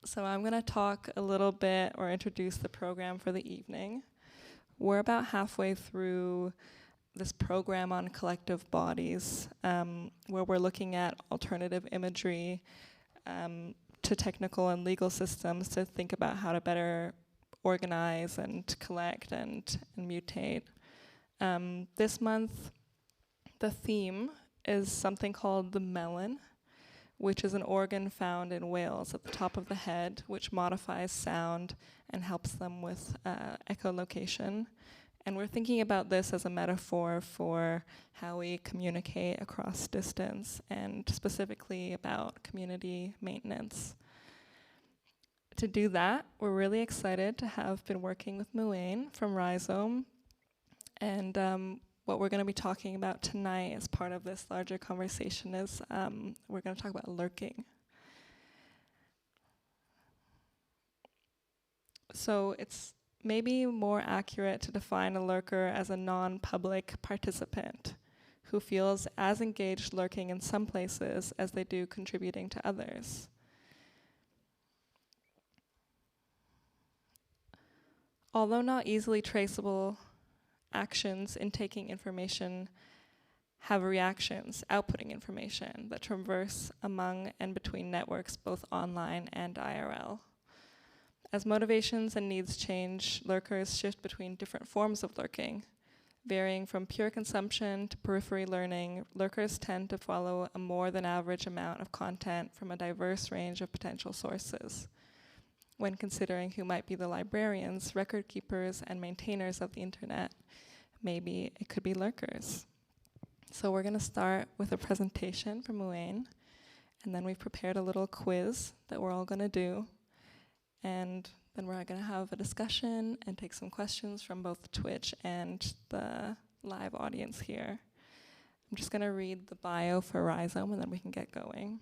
So I'm going to talk a little bit or introduce the program for the evening. We're about halfway through this program on collective bodies, where we're looking at alternative imagery to technical and legal systems to think about how to better organize and collect and mutate. This month, the theme is something called the Melon, which is an organ found in whales at the top of the head, which modifies sound and helps them with echolocation. And we're thinking about this as a metaphor for how we communicate across distance, and specifically about community maintenance. To do that, we're really excited to have been working with Muein from Rhizome. And what we're going to be talking about tonight as part of this larger conversation is we're going to talk about lurking. So it's maybe more accurate to define a lurker as a non-public participant who feels as engaged lurking in some places as they do contributing to others. Although not easily traceable, actions in taking information have reactions, outputting information that traverse among and between networks, both online and IRL. As motivations and needs change, lurkers shift between different forms of lurking. Varying from pure consumption to periphery learning, lurkers tend to follow a more than average amount of content from a diverse range of potential sources. When considering who might be the librarians, record keepers, and maintainers of the internet, maybe it could be lurkers. So we're going to start with a presentation from Muein, and then we've prepared a little quiz that we're all going to do. And then we're going to have a discussion and take some questions from both Twitch and the live audience here. I'm just going to read the bio for Rhizome, and then we can get going.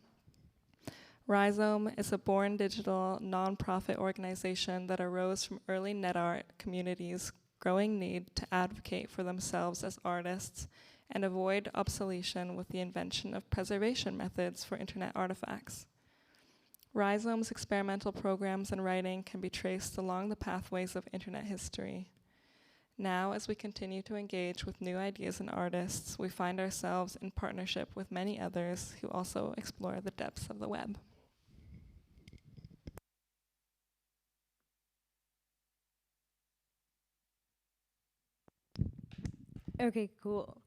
Rhizome is a born digital nonprofit organization that arose from early net art communities' growing need to advocate for themselves as artists and avoid obsolescence with the invention of preservation methods for internet artifacts. Rhizome's experimental programs and writing can be traced along the pathways of internet history. Now, as we continue to engage with new ideas and artists, we find ourselves in partnership with many others who also explore the depths of the web. Okay, cool.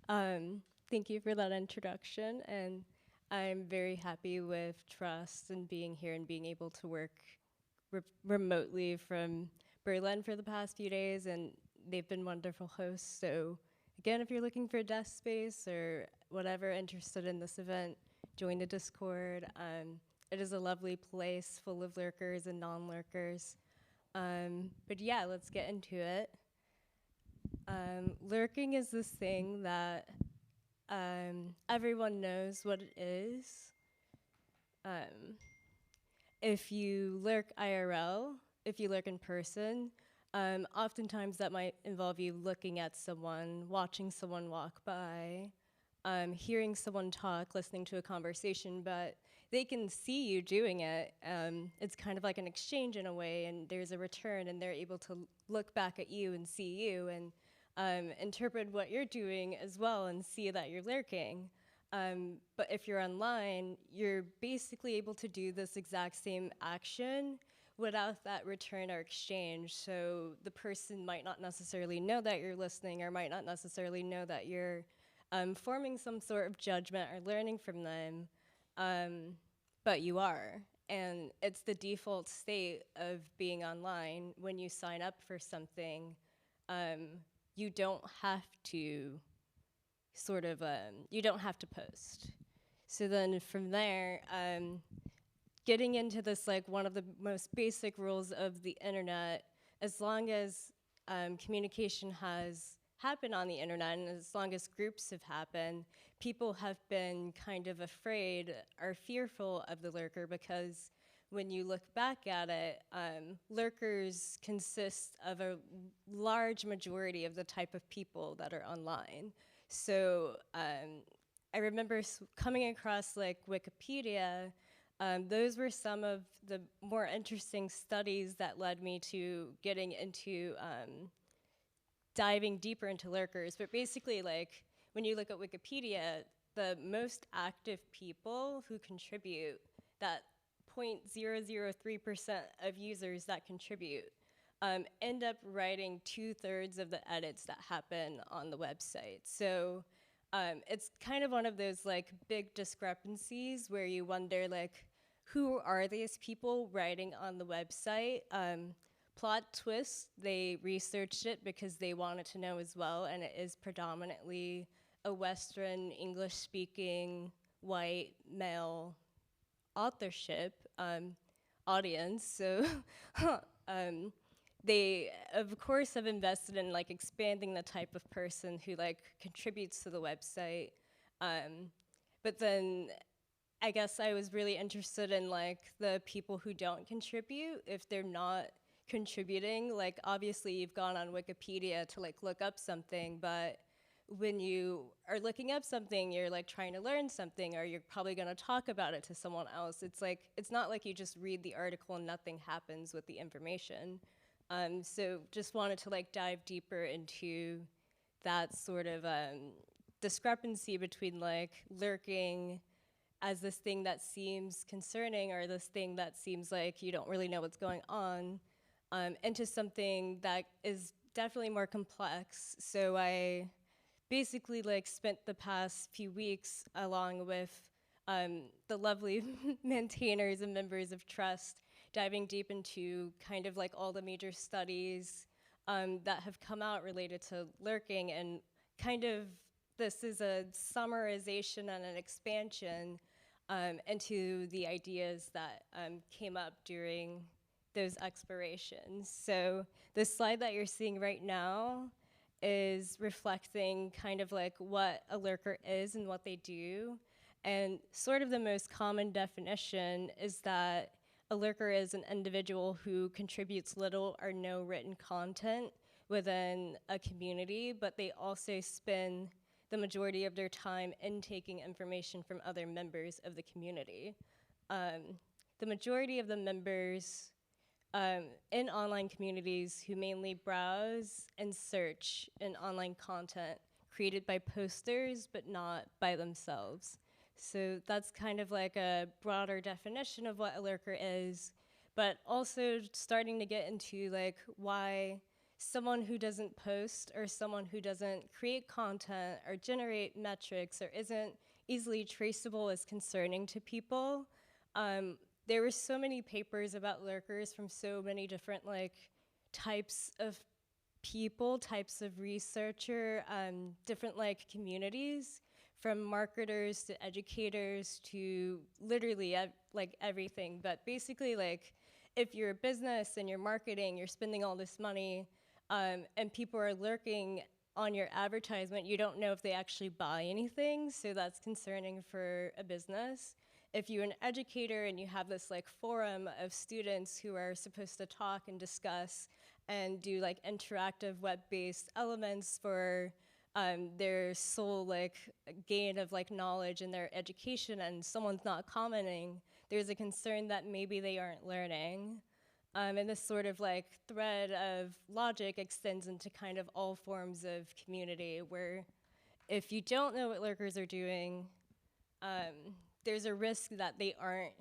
Thank you for that introduction, and I'm very happy with Trust and being here and being able to work remotely from Berlin for the past few days, and they've been wonderful hosts. So again, if you're looking for a desk space or whatever, interested in this event, join the Discord. It is a lovely place full of lurkers and non-lurkers. But yeah, let's get into it. Lurking is this thing that everyone knows what it is. If you lurk IRL, if you lurk in person, oftentimes that might involve you looking at someone, watching someone walk by, hearing someone talk, listening to a conversation, but they can see you doing it. It's kind of like an exchange in a way, and there's a return, and they're able to look back at you and see you and interpret what you're doing as well and see that you're lurking. But if you're online, you're basically able to do this exact same action without that return or exchange. So the person might not necessarily know that you're listening or might not necessarily know that you're forming some sort of judgment or learning from them, but you are. And it's the default state of being online. When you sign up for something, you don't have to you don't have to post. So then from there, getting into this, like, one of the most basic rules of the internet, as long as communication has happened on the internet and as long as groups have happened, people have been kind of afraid or fearful of the lurker, because when you look back at it, lurkers consist of a large majority of the type of people that are online. So I remember coming across like Wikipedia Those were some of the more interesting studies that led me to getting into diving deeper into lurkers. But basically, like, when you look at Wikipedia, the most active people who contribute, that 0.003% of users that contribute, end up writing 2/3 of the edits that happen on the website. So it's kind of one of those like big discrepancies where you wonder like, who are these people writing on the website? Plot twist, they researched it because they wanted to know as well, and it is predominantly a Western English-speaking white male authorship audience. So they of course have invested in like expanding the type of person who like contributes to the website. But then I guess I was really interested in like the people who don't contribute, if they're not contributing. Like obviously you've gone on Wikipedia to like look up something, but when you are looking up something, you're like trying to learn something, or you're probably going to talk about it to someone else. It's like, it's not like you just read the article and nothing happens with the information. So just wanted to like dive deeper into that sort of discrepancy between like lurking as this thing that seems concerning, or this thing that seems like you don't really know what's going on, into something that is definitely more complex. So I basically like spent the past few weeks along with the lovely maintainers and members of Trust diving deep into kind of like all the major studies that have come out related to lurking, and kind of this is a summarization and an expansion into the ideas that came up during those explorations. So the slide that you're seeing right now is reflecting kind of like what a lurker is and what they do. And sort of the most common definition is that a lurker is an individual who contributes little or no written content within a community, but they also spend the majority of their time intaking information from other members of the community. The majority of the members in online communities who mainly browse and search in online content created by posters, but not by themselves. So that's kind of like a broader definition of what a lurker is, but also starting to get into like why someone who doesn't post, or someone who doesn't create content or generate metrics, or isn't easily traceable, is concerning to people. There were so many papers about lurkers from so many different like types of people, types of researcher, different like communities, from marketers to educators to literally like everything. But basically, like, if you're a business and you're marketing, you're spending all this money, and people are lurking on your advertisement, you don't know if they actually buy anything, so that's concerning for a business. If you're an educator and you have this like forum of students who are supposed to talk and discuss and do like interactive web-based elements for their sole like gain of like knowledge in their education, and someone's not commenting, there's a concern that maybe they aren't learning. And this sort of like thread of logic extends into kind of all forms of community, where if you don't know what lurkers are doing, there's a risk that they aren't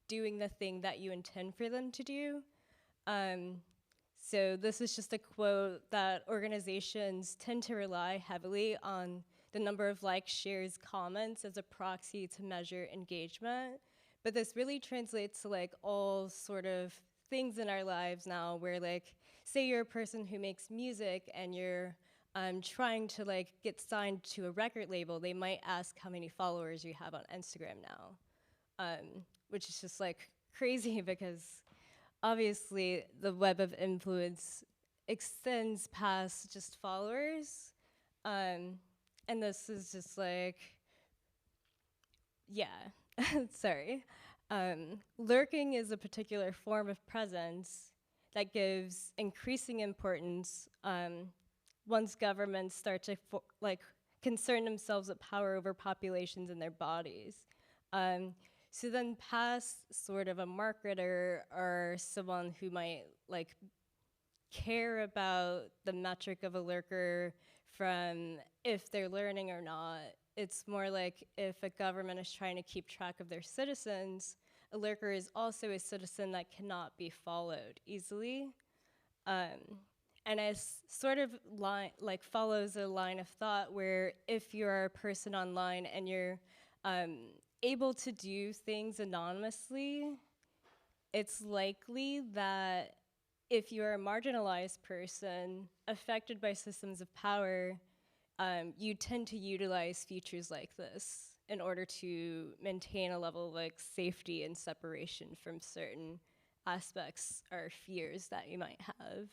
doing the thing that you intend for them to do. So this is just a quote that organizations tend to rely heavily on the number of likes, shares, comments as a proxy to measure engagement. But this really translates to like all sort of things in our lives now, where like, say you're a person who makes music and you're trying to like get signed to a record label, they might ask how many followers you have on Instagram now, which is just like crazy, because obviously the web of influence extends past just followers. And this is just like, yeah, sorry. Lurking is a particular form of presence that gives increasing importance once governments start to like concern themselves with power over populations and their bodies. So then past sort of a marketer or someone who might like care about the metric of a lurker from if they're learning or not. It's more like if a government is trying to keep track of their citizens, a lurker is also a citizen that cannot be followed easily. And it sort of follows a line of thought where if you're a person online and you're able to do things anonymously, it's likely that if you're a marginalized person affected by systems of power, you tend to utilize features like this in order to maintain a level of like safety and separation from certain aspects or fears that you might have.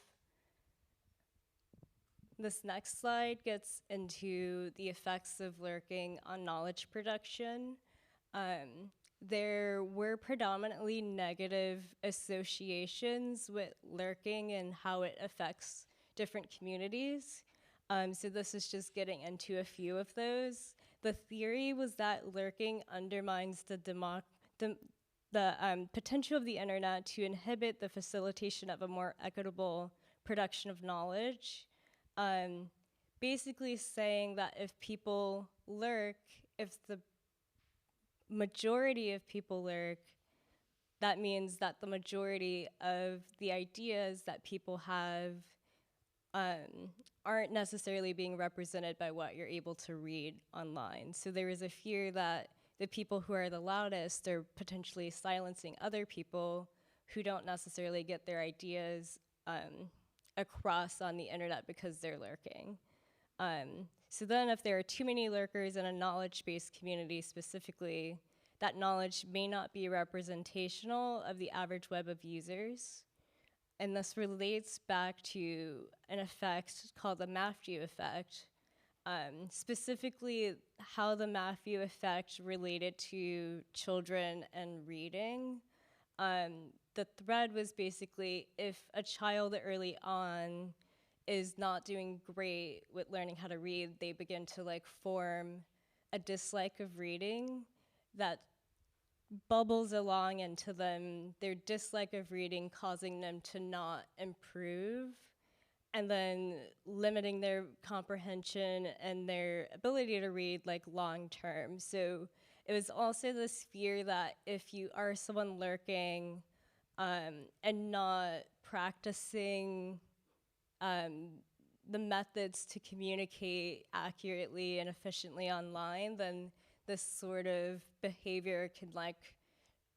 This next slide gets into the effects of lurking on knowledge production. There were predominantly negative associations with lurking and how it affects different communities. So this is just getting into a few of those. The theory was that lurking undermines the potential of the internet to inhibit the facilitation of a more equitable production of knowledge. Basically saying that if people lurk, if the majority of people lurk, that means that the majority of the ideas that people have aren't necessarily being represented by what you're able to read online. So there is a fear that the people who are the loudest are potentially silencing other people who don't necessarily get their ideas across on the internet because they're lurking. So then if there are too many lurkers in a knowledge-based community specifically, that knowledge may not be representational of the average web of users. And this relates back to an effect called the Matthew effect, specifically how the Matthew effect related to children and reading. The thread was basically if a child early on is not doing great with learning how to read, they begin to like form a dislike of reading that bubbles along into them, their dislike of reading causing them to not improve, and then limiting their comprehension and their ability to read like long term. So it was also this fear that if you are someone lurking and not practicing the methods to communicate accurately and efficiently online, then this sort of behavior can like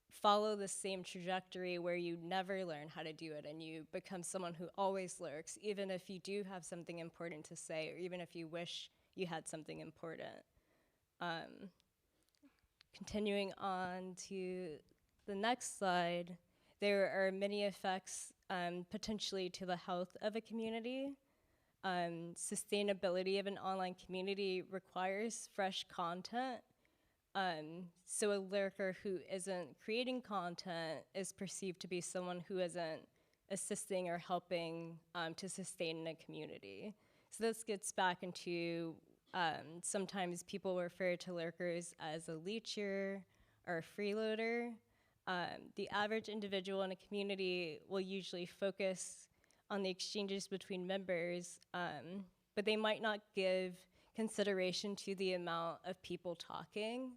follow the same trajectory where you never learn how to do it and you become someone who always lurks, even if you do have something important to say or even if you wish you had something important. Continuing on to the next slide, there are many effects potentially to the health of a community. Sustainability of an online community requires fresh content. So a lurker who isn't creating content is perceived to be someone who isn't assisting or helping to sustain a community. So this gets back into sometimes people refer to lurkers as a leecher or a freeloader. The average individual in a community will usually focus on the exchanges between members, but they might not give consideration to the amount of people talking.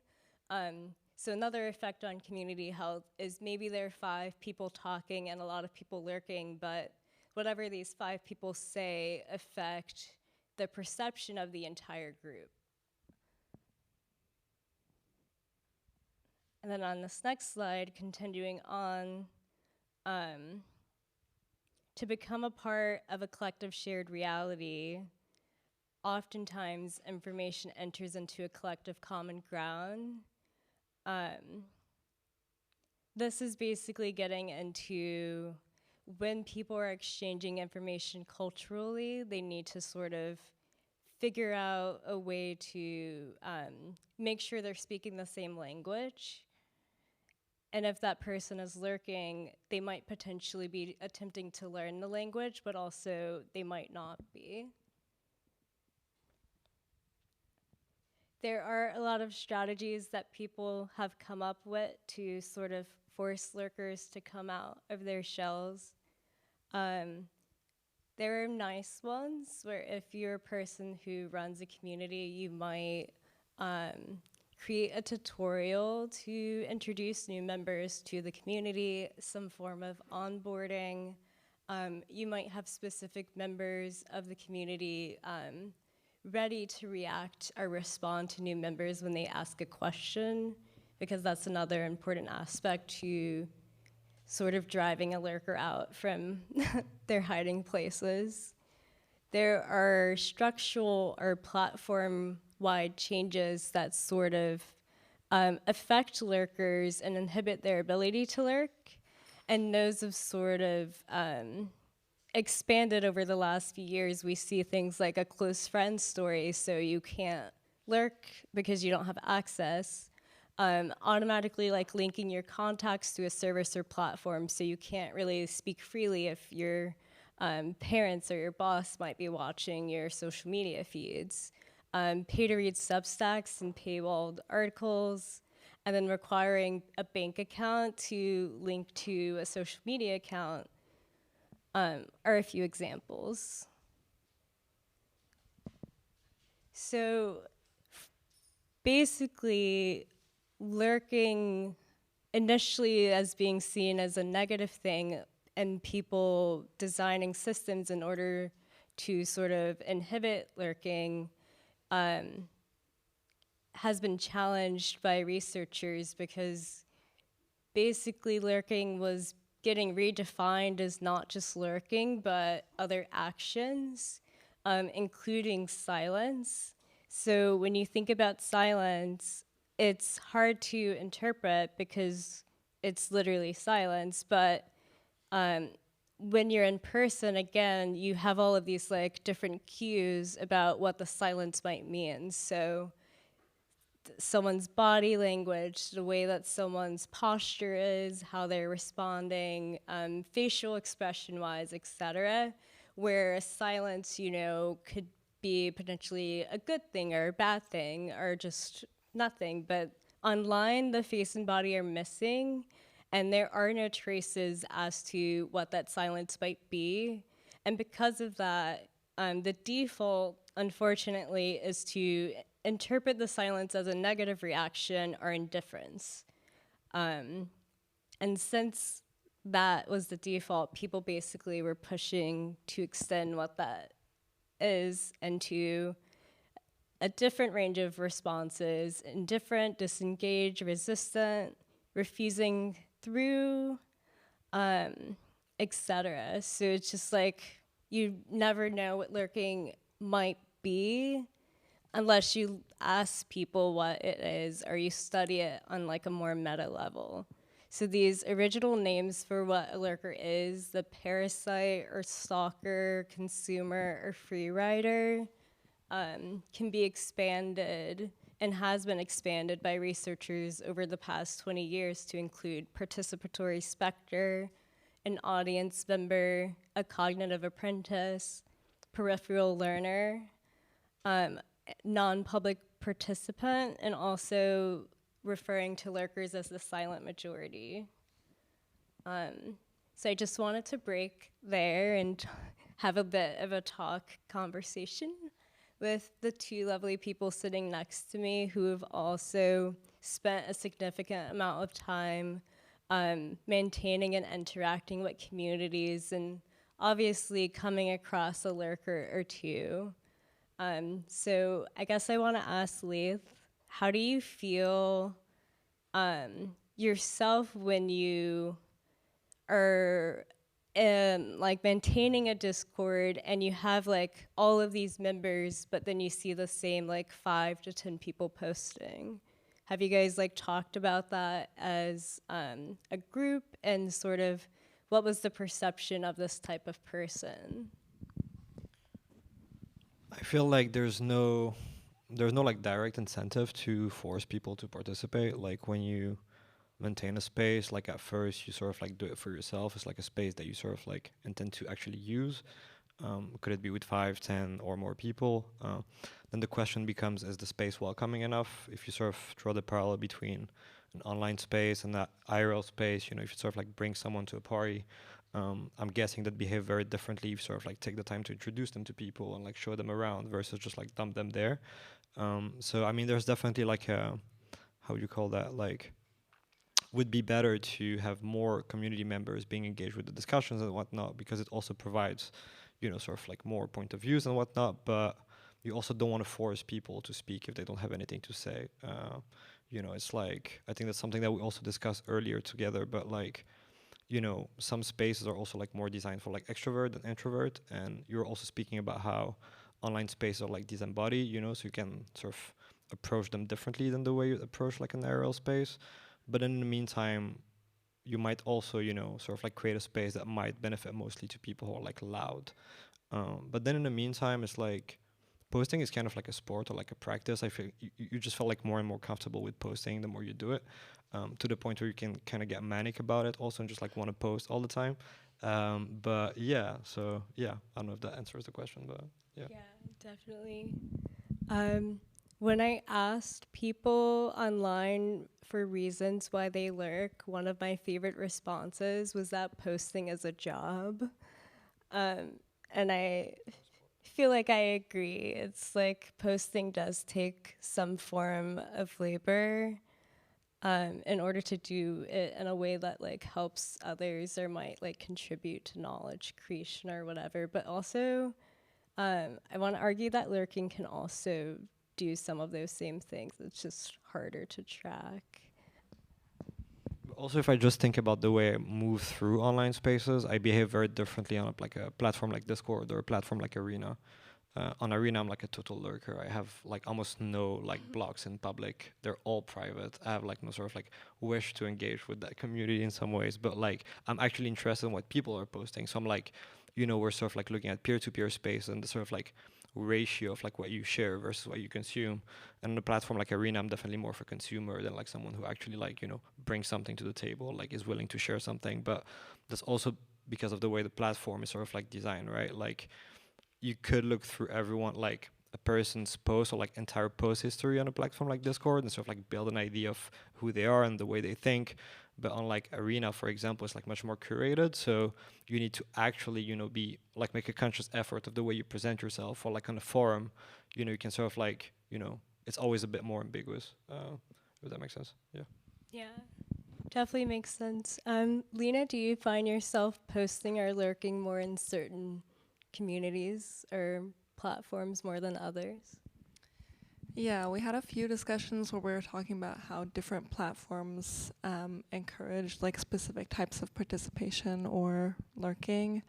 So another effect on community health is maybe there are 5 people talking and a lot of people lurking, but whatever these 5 people say affect the perception of the entire group. And then on this next slide, continuing on, to become a part of a collective shared reality, oftentimes information enters into a collective common ground. This is basically getting into when people are exchanging information culturally, they need to sort of figure out a way to make sure they're speaking the same language. And if that person is lurking, they might potentially be attempting to learn the language, but also they might not be. There are a lot of strategies that people have come up with to sort of force lurkers to come out of their shells. There are nice ones where if you're a person who runs a community, you might create a tutorial to introduce new members to the community, some form of onboarding. You might have specific members of the community ready to react or respond to new members when they ask a question, because that's another important aspect to sort of driving a lurker out from their hiding places. There are structural or platform-wide changes that sort of affect lurkers and inhibit their ability to lurk, and those have sort of expanded over the last few years. We see things like a close friend story, so you can't lurk because you don't have access. Automatically like linking your contacts to a service or platform, so you can't really speak freely if your parents or your boss might be watching your social media feeds. Pay-to-read Substacks and paywalled articles, and then requiring a bank account to link to a social media account are a few examples. So basically, lurking initially as being seen as a negative thing, and people designing systems in order to sort of inhibit lurking has been challenged by researchers, because basically lurking was getting redefined as not just lurking, but other actions, including silence. So when you think about silence, it's hard to interpret because it's literally silence, but when you're in person, again, you have all of these like different cues about what the silence might mean. So someone's body language, the way that someone's posture is, how they're responding, facial expression-wise, etc. Where silence, you know, could be potentially a good thing or a bad thing or just nothing. But online, the face and body are missing, and there are no traces as to what that silence might be. And because of that, the default, unfortunately, is to interpret the silence as a negative reaction or indifference. And since that was the default, people basically were pushing to extend what that is into a different range of responses: indifferent, disengaged, resistant, refusing through, etc. So it's just like you never know what lurking might be unless you ask people what it is or you study it on like a more meta level. So these original names for what a lurker is, the parasite or stalker, consumer or free rider, can be expanded and has been expanded by researchers over the past 20 years to include participatory specter, an audience member, a cognitive apprentice, peripheral learner, non-public participant, and also referring to lurkers as the silent majority. So I just wanted to break there and have a bit of a conversation with the two lovely people sitting next to me who have also spent a significant amount of time maintaining and interacting with communities, and obviously coming across a lurker or two. So I guess I want to ask Leith, how do you feel yourself when you are like maintaining a Discord and you have like all of these members, but then you see the same like 5 to 10 people posting? Have you guys like talked about that as a group, and sort of what was the perception of this type of person? I feel like there's no like direct incentive to force people to participate. Like when you maintain a space, like at first you sort of like do it for yourself. It's like a space that you sort of like intend to actually use. Could it be with 5, 10, or more people? Then the question becomes, is the space welcoming enough? If you sort of draw the parallel between an online space and that IRL space, you know, if you sort of like bring someone to a party, I'm guessing that behave very differently if you sort of like take the time to introduce them to people and like show them around versus just like dump them there. So I mean, there's definitely like a, how would you call that, like, would be better to have more community members being engaged with the discussions and whatnot, because it also provides, you know, sort of like more point of views and whatnot. But you also don't want to force people to speak if they don't have anything to say. You know, it's like, I think that's something that we also discussed earlier together, but like, you know, some spaces are also like more designed for like extrovert than introvert. And you're also speaking about how online spaces are like disembodied, you know, so you can sort of approach them differently than the way you approach like an IRL space. But in the meantime, you might also, you know, sort of like create a space that might benefit mostly to people who are like loud. But then in the meantime, it's like posting is kind of like a sport or like a practice. I feel you just feel like more and more comfortable with posting the more you do it, to the point where you can kind of get manic about it also and just like want to post all the time. But yeah, so yeah, I don't know if that answers the question, but yeah. Yeah, definitely. When I asked people online for reasons why they lurk, one of my favorite responses was that posting is a job. And I feel like I agree. It's like posting does take some form of labor in order to do it in a way that like helps others or might like contribute to knowledge creation or whatever. But also, I want to argue that lurking can also do some of those same things. It's just harder to track. Also, if I just think about the way I move through online spaces, I behave very differently on like a platform like Discord or a platform like Arena. On Arena, I'm like a total lurker. I have like almost no like blogs in public. They're all private. I have like no sort of like wish to engage with that community in some ways, but like I'm actually interested in what people are posting. So I'm like, you know, we're sort of like looking at peer-to-peer space and the sort of like ratio of like what you share versus what you consume. And on a platform like Arena, I'm definitely more of a consumer than like someone who actually like, you know, brings something to the table, like is willing to share something. But that's also because of the way the platform is sort of like designed, right? Like you could look through everyone, like a person's post or like entire post history on a platform like Discord and sort of like build an idea of who they are and the way they think. But on like Arena, for example, it's like much more curated. So you need to actually, you know, be like make a conscious effort of the way you present yourself. Or like on a forum, you know, you can sort of like, you know, it's always a bit more ambiguous. If that makes sense. Yeah. Yeah, definitely makes sense. Lena, do you find yourself posting or lurking more in certain communities or platforms more than others? Yeah, we had a few discussions where we were talking about how different platforms encourage like specific types of participation or lurking.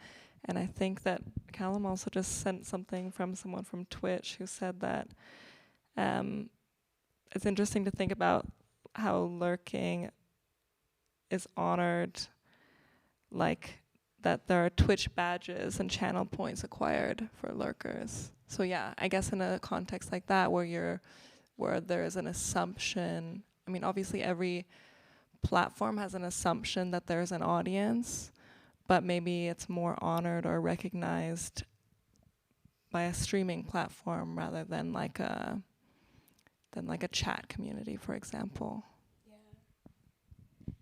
And I think that Callum also just sent something from someone from Twitch who said that it's interesting to think about how lurking is honored, like that there are Twitch badges and channel points acquired for lurkers. So yeah, I guess in a context like that where there is an assumption, I mean obviously every platform has an assumption that there's an audience, but maybe it's more honored or recognized by a streaming platform rather than like a chat community, for example.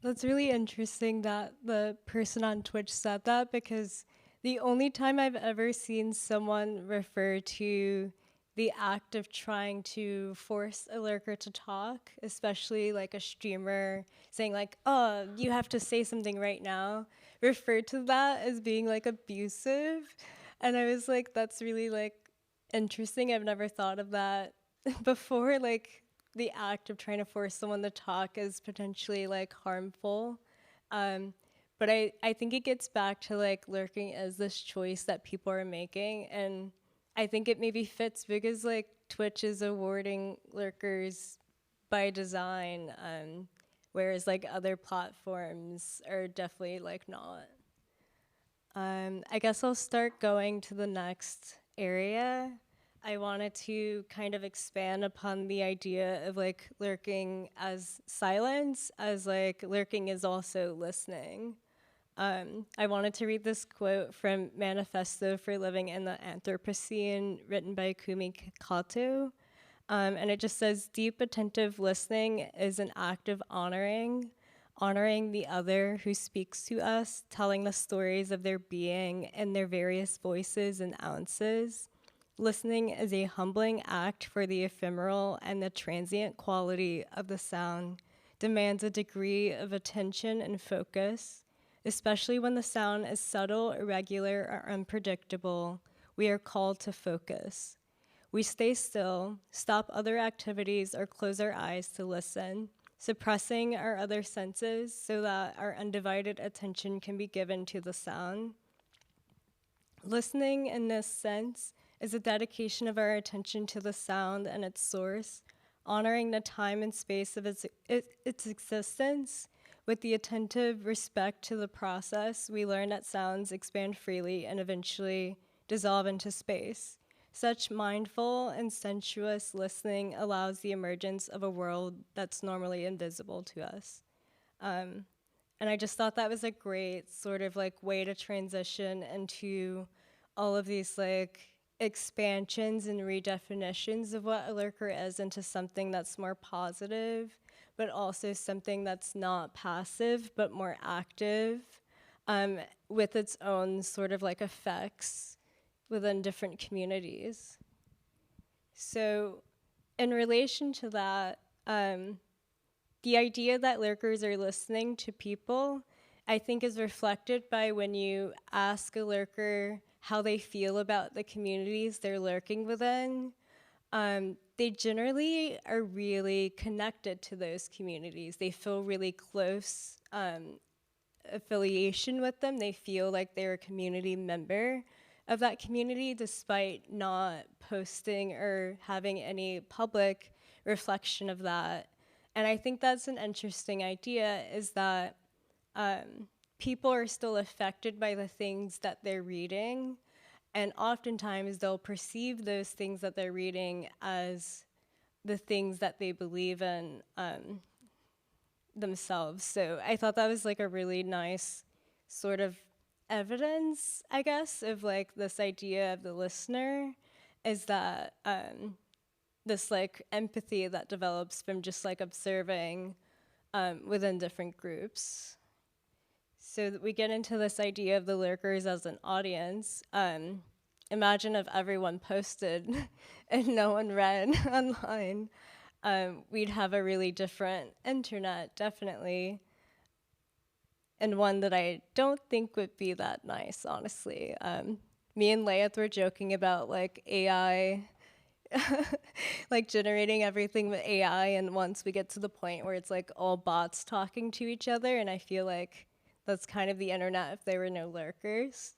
That's really interesting that the person on Twitch said that, because the only time I've ever seen someone refer to the act of trying to force a lurker to talk, especially like a streamer saying like, oh, you have to say something right now, referred to that as being like abusive. And I was like, that's really like interesting. I've never thought of that before. Like, the act of trying to force someone to talk is potentially like harmful. But I think it gets back to like lurking as this choice that people are making. And I think it maybe fits because like Twitch is awarding lurkers by design, whereas like other platforms are definitely like not. I guess I'll start going to the next area. I wanted to kind of expand upon the idea of like lurking as silence, as like lurking is also listening. I wanted to read this quote from Manifesto for Living in the Anthropocene, written by Kumi Kato. And it just says, deep attentive listening is an act of honoring the other who speaks to us, telling the stories of their being in their various voices and ounces. Listening is a humbling act, for the ephemeral and the transient quality of the sound demands a degree of attention and focus, especially when the sound is subtle, irregular, or unpredictable. We are called to focus. We stay still, stop other activities, or close our eyes to listen, suppressing our other senses so that our undivided attention can be given to the sound. Listening, in this sense, is a dedication of our attention to the sound and its source, honoring the time and space of its existence. With the attentive respect to the process, we learn that sounds expand freely and eventually dissolve into space. Such mindful and sensuous listening allows the emergence of a world that's normally invisible to us. And I just thought that was a great sort of like way to transition into all of these like expansions and redefinitions of what a lurker is into something that's more positive, but also something that's not passive, but more active, with its own sort of like effects within different communities. So in relation to that, the idea that lurkers are listening to people, I think, is reflected by when you ask a lurker how they feel about the communities they're lurking within. They generally are really connected to those communities. They feel really close affiliation with them. They feel like they're a community member of that community, despite not posting or having any public reflection of that. And I think that's an interesting idea, is that people are still affected by the things that they're reading, and oftentimes they'll perceive those things that they're reading as the things that they believe in themselves. So I thought that was like a really nice sort of evidence, I guess, of like this idea of the listener, is that this like empathy that develops from just like observing within different groups. So that we get into this idea of the lurkers as an audience. Imagine if everyone posted and no one read online. We'd have a really different internet, definitely. And one that I don't think would be that nice, honestly. Me and Layeth were joking about like AI, like generating everything with AI, and once we get to the point where it's like all bots talking to each other, and I feel like that's kind of the internet if there were no lurkers.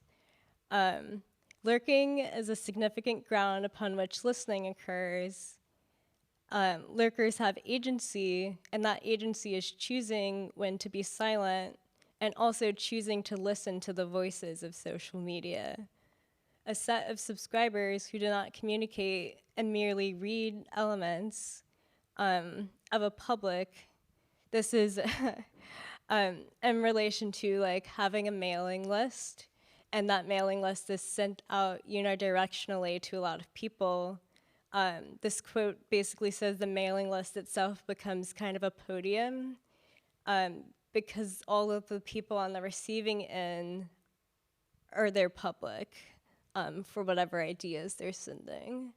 Lurking is a significant ground upon which listening occurs. Lurkers have agency, and that agency is choosing when to be silent and also choosing to listen to the voices of social media. A set of subscribers who do not communicate and merely read elements of a public. This is in relation to like having a mailing list, and that mailing list is sent out unidirectionally to a lot of people. This quote basically says the mailing list itself becomes kind of a podium, because all of the people on the receiving end are their public for whatever ideas they're sending.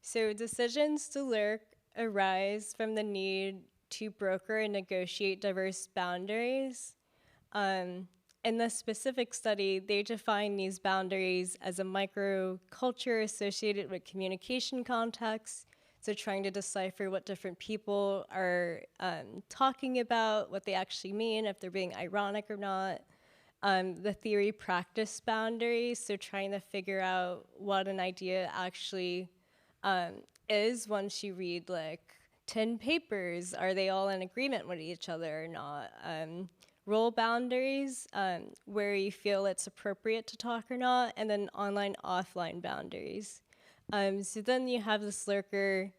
So decisions to lurk arise from the need to broker and negotiate diverse boundaries. In this specific study, they define these boundaries as a microculture associated with communication contexts, so trying to decipher what different people are talking about, what they actually mean, if they're being ironic or not. The theory-practice boundaries, so trying to figure out what an idea actually is once you read like 10 papers. Are they all in agreement with each other or not? Role boundaries, where you feel it's appropriate to talk or not, and then online-offline boundaries. So then you have this lurker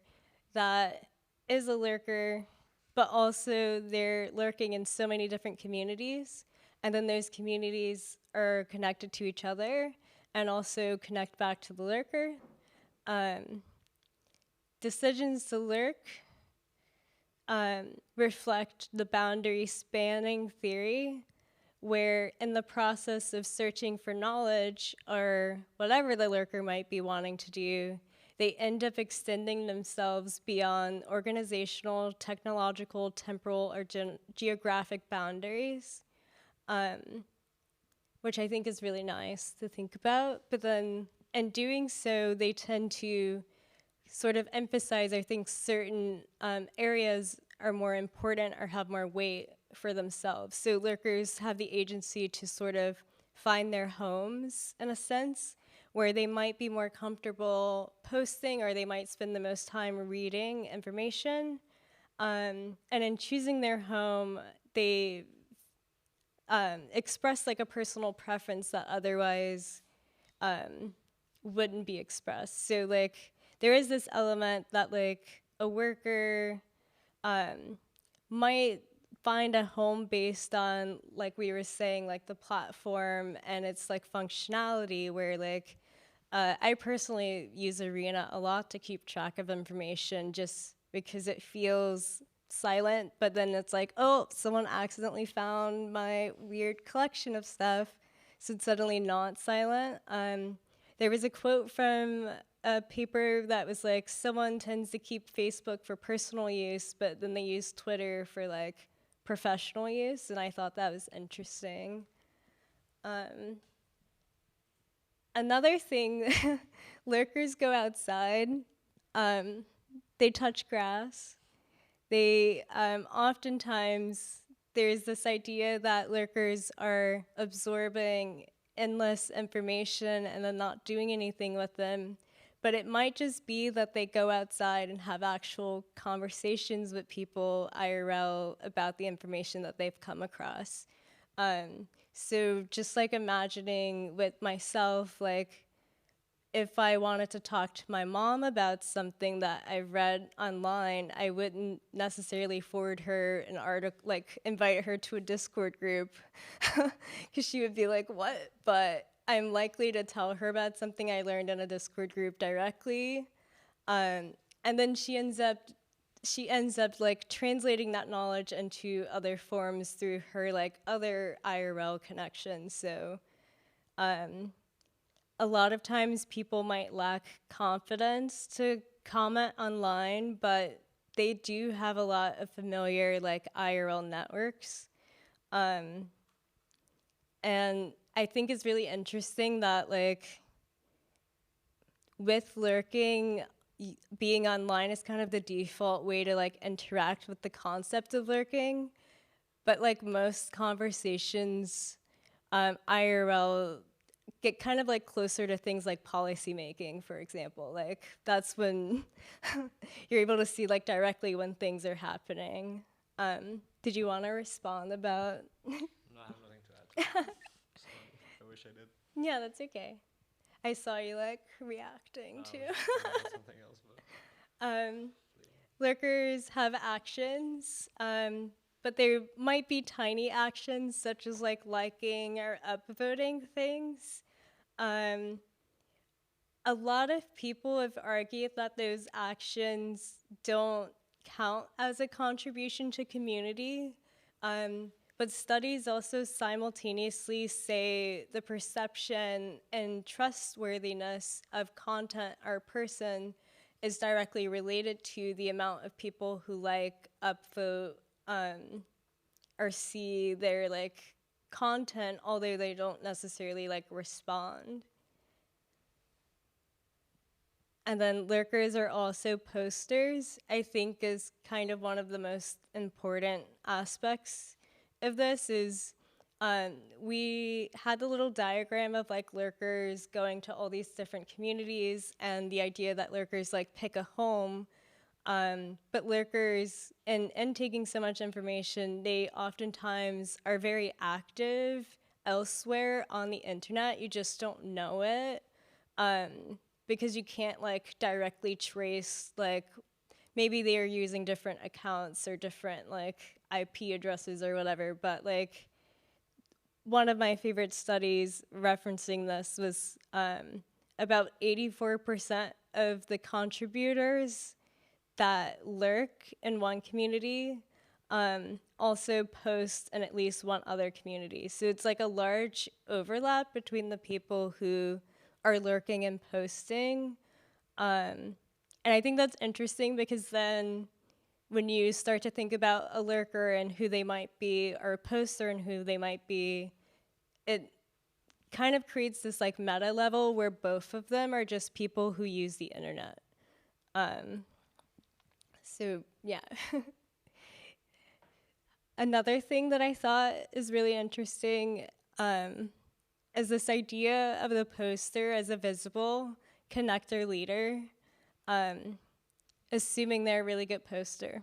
that is a lurker but also they're lurking in so many different communities, and then those communities are connected to each other and also connect back to the lurker. Decisions to lurk reflect the boundary spanning theory, where in the process of searching for knowledge or whatever the lurker might be wanting to do, they end up extending themselves beyond organizational, technological, temporal, or geographic boundaries, which I think is really nice to think about. But then in doing so, they tend to sort of emphasize, I think, certain areas are more important or have more weight for themselves. So lurkers have the agency to sort of find their homes, in a sense, where they might be more comfortable posting, or they might spend the most time reading information. And in choosing their home, they express like a personal preference that otherwise wouldn't be expressed. So like there is this element that like a worker might find a home based on, like we were saying, like the platform and its like functionality, where like I personally use Arena a lot to keep track of information just because it feels silent, but then it's like, oh, someone accidentally found my weird collection of stuff, so it's suddenly not silent. There was a quote from a paper that was like, someone tends to keep Facebook for personal use, but then they use Twitter for like professional use, and I thought that was interesting. Another thing, lurkers go outside, they touch grass. They oftentimes, there's this idea that lurkers are absorbing endless information and then not doing anything with them. But it might just be that they go outside and have actual conversations with people IRL about the information that they've come across. So just like imagining with myself, like if I wanted to talk to my mom about something that I read online, I wouldn't necessarily forward her an article, like invite her to a Discord group, because she would be like, what? But I'm likely to tell her about something I learned in a Discord group directly. And then she ends up like translating that knowledge into other forms through her like other IRL connections. So a lot of times people might lack confidence to comment online, but they do have a lot of familiar like IRL networks. And I think it's really interesting that like with lurking, being online is kind of the default way to like interact with the concept of lurking. But like most conversations, IRL get kind of like closer to things like policy making, for example. Like that's when you're able to see like directly when things are happening. Did you want to respond about? No, I have nothing to add. I wish I did. Yeah, that's okay. I saw you like reacting too. Something else, but Lurkers have actions, but there might be tiny actions such as like liking or upvoting things. A lot of people have argued that those actions don't count as a contribution to community, but studies also simultaneously say the perception and trustworthiness of content or person is directly related to the amount of people who like, upvote, or see their like content, although they don't necessarily like respond. And then lurkers are also posters, I think is kind of one of the most important aspects of this is we had a little diagram of like lurkers going to all these different communities and the idea that lurkers like pick a home, but lurkers, and taking so much information, they oftentimes are very active elsewhere on the internet. You just don't know it, because you can't like directly trace, like maybe they are using different accounts or different like IP addresses or whatever, but like one of my favorite studies referencing this was about 84% of the contributors that lurk in one community also post in at least one other community. So it's like a large overlap between the people who are lurking and posting. And I think that's interesting because then when you start to think about a lurker and who they might be, or a poster and who they might be, it kind of creates this like meta level where both of them are just people who use the internet. So yeah. Another thing that I thought is really interesting is this idea of the poster as a visible connector leader, assuming they're a really good poster.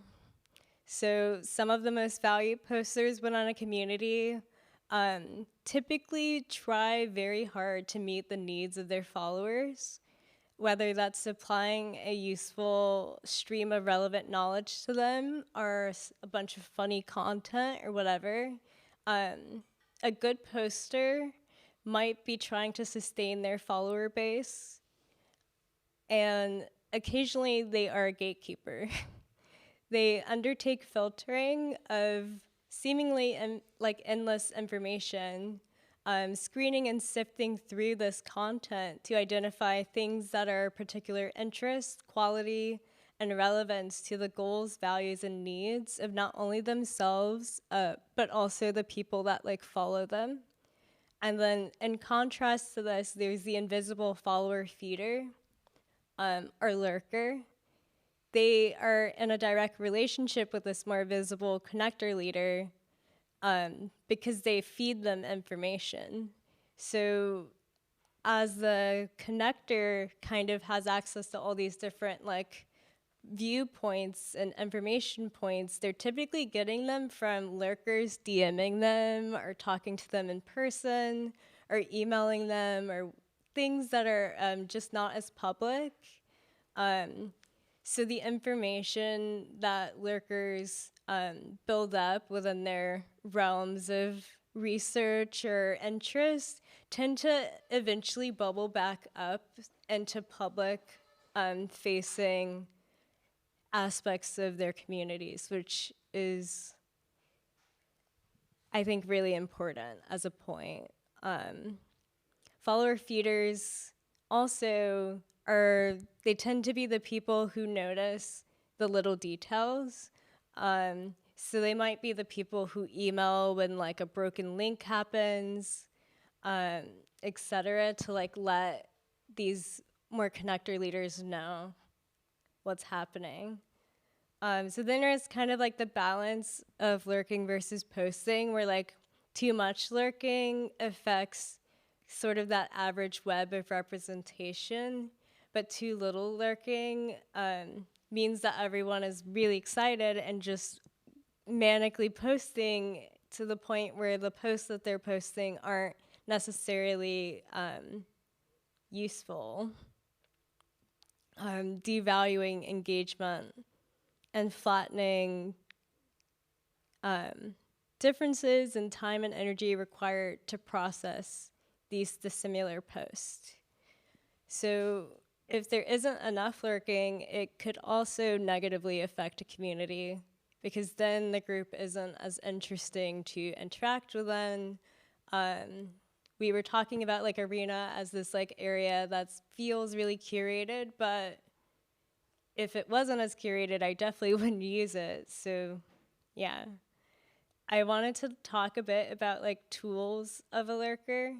So some of the most valued posters within a community typically try very hard to meet the needs of their followers, whether that's supplying a useful stream of relevant knowledge to them or a bunch of funny content or whatever. A good poster might be trying to sustain their follower base, and occasionally they are a gatekeeper. They undertake filtering of seemingly like endless information, screening and sifting through this content to identify things that are particular interest, quality, and relevance to the goals, values, and needs of not only themselves, but also the people that like follow them. And then in contrast to this, there's the invisible follower feeder, or lurker. They are in a direct relationship with this more visible connector leader because they feed them information. So as the connector kind of has access to all these different like viewpoints and information points, they're typically getting them from lurkers DMing them or talking to them in person or emailing them or things that are just not as public. So the information that lurkers build up within their realms of research or interest tend to eventually bubble back up into public facing aspects of their communities, which is, I think, really important as a point. Follower feeders also they tend to be the people who notice the little details. So they might be the people who email when like a broken link happens, et cetera, to like let these more connector leaders know what's happening. So then there's kind of like the balance of lurking versus posting, where like too much lurking affects sort of that average web of representation, but too little lurking means that everyone is really excited and just manically posting to the point where the posts that they're posting aren't necessarily useful, devaluing engagement and flattening differences in time and energy required to process these dissimilar posts. So if there isn't enough lurking, it could also negatively affect a community, because then the group isn't as interesting to interact with them. We were talking about like Arena as this like area that feels really curated, but if it wasn't as curated, I definitely wouldn't use it. So yeah, I wanted to talk a bit about like tools of a lurker.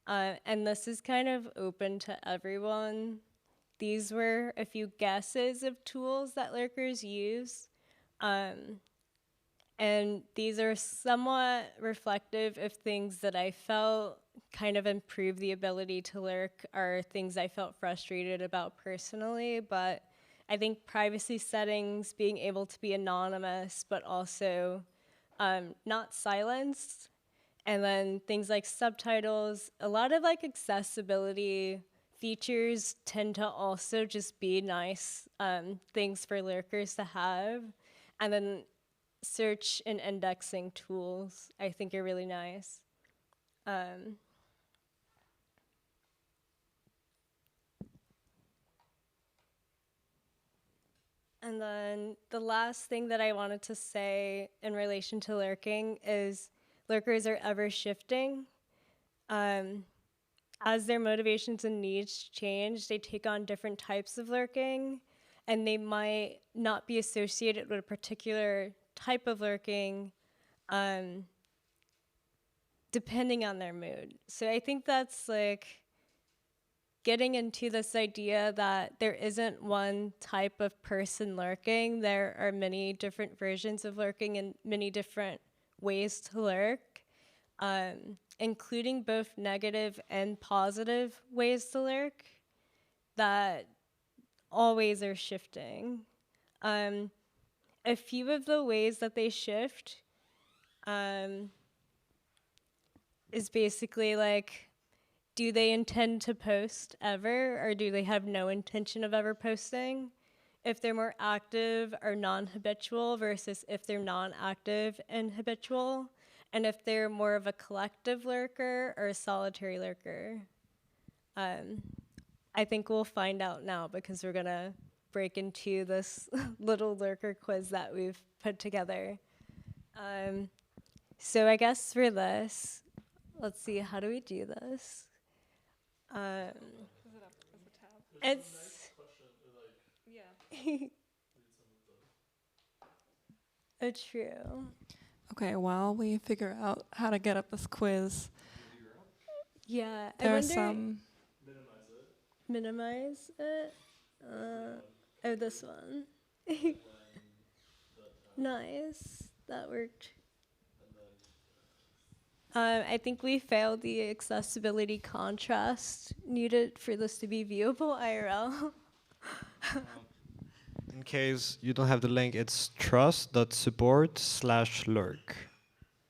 And this is kind of open to everyone. These were a few guesses of tools that lurkers use. And these are somewhat reflective of things that I felt kind of improve the ability to lurk, or things I felt frustrated about personally. But I think privacy settings, being able to be anonymous, but also not silenced, and then things like subtitles, a lot of like accessibility features tend to also just be nice things for lurkers to have. And then search and indexing tools, I think, are really nice. And then the last thing that I wanted to say in relation to lurking is lurkers are ever shifting. As their motivations and needs change, they take on different types of lurking, and they might not be associated with a particular type of lurking depending on their mood. So I think that's like getting into this idea that there isn't one type of person lurking. There are many different versions of lurking and many different ways to lurk, including both negative and positive ways to lurk that always are shifting. A few of the ways that they shift is basically like, do they intend to post ever, or do they have no intention of ever posting? If they're more active or non-habitual versus if they're non-active and habitual, and if they're more of a collective lurker or a solitary lurker. I think we'll find out now because we're gonna break into this little lurker quiz that we've put together. So I guess for this, let's see, how do we do this? It's oh, true. Okay, while we figure out how to get up this quiz, Yeah, I there are wonder. some. Minimize it. Oh, this one. Nice, that worked. I think we failed the accessibility contrast needed for this to be viewable IRL. In case you don't have the link, it's trust.support/lurk.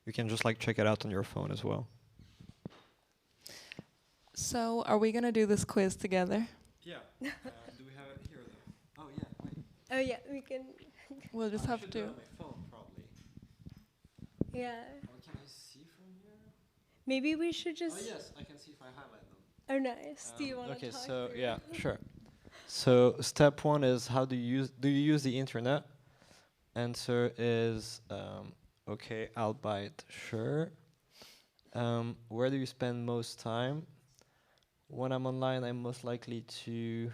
You can just like check it out on your phone as well. So, are we gonna do this quiz together? Yeah. Do we have it here though? Oh yeah. Wait. Oh yeah, we can. We'll just have to. On my phone probably. Yeah. Oh, can I see from here? Maybe we should just. Oh yes, I can see if I highlight them. Oh nice. Do you want to Okay, talk? so through yeah, it? sure. So step one is how do you use the internet? Answer is okay, I'll bite, sure. Where do you spend most time? When I'm online, I'm most likely to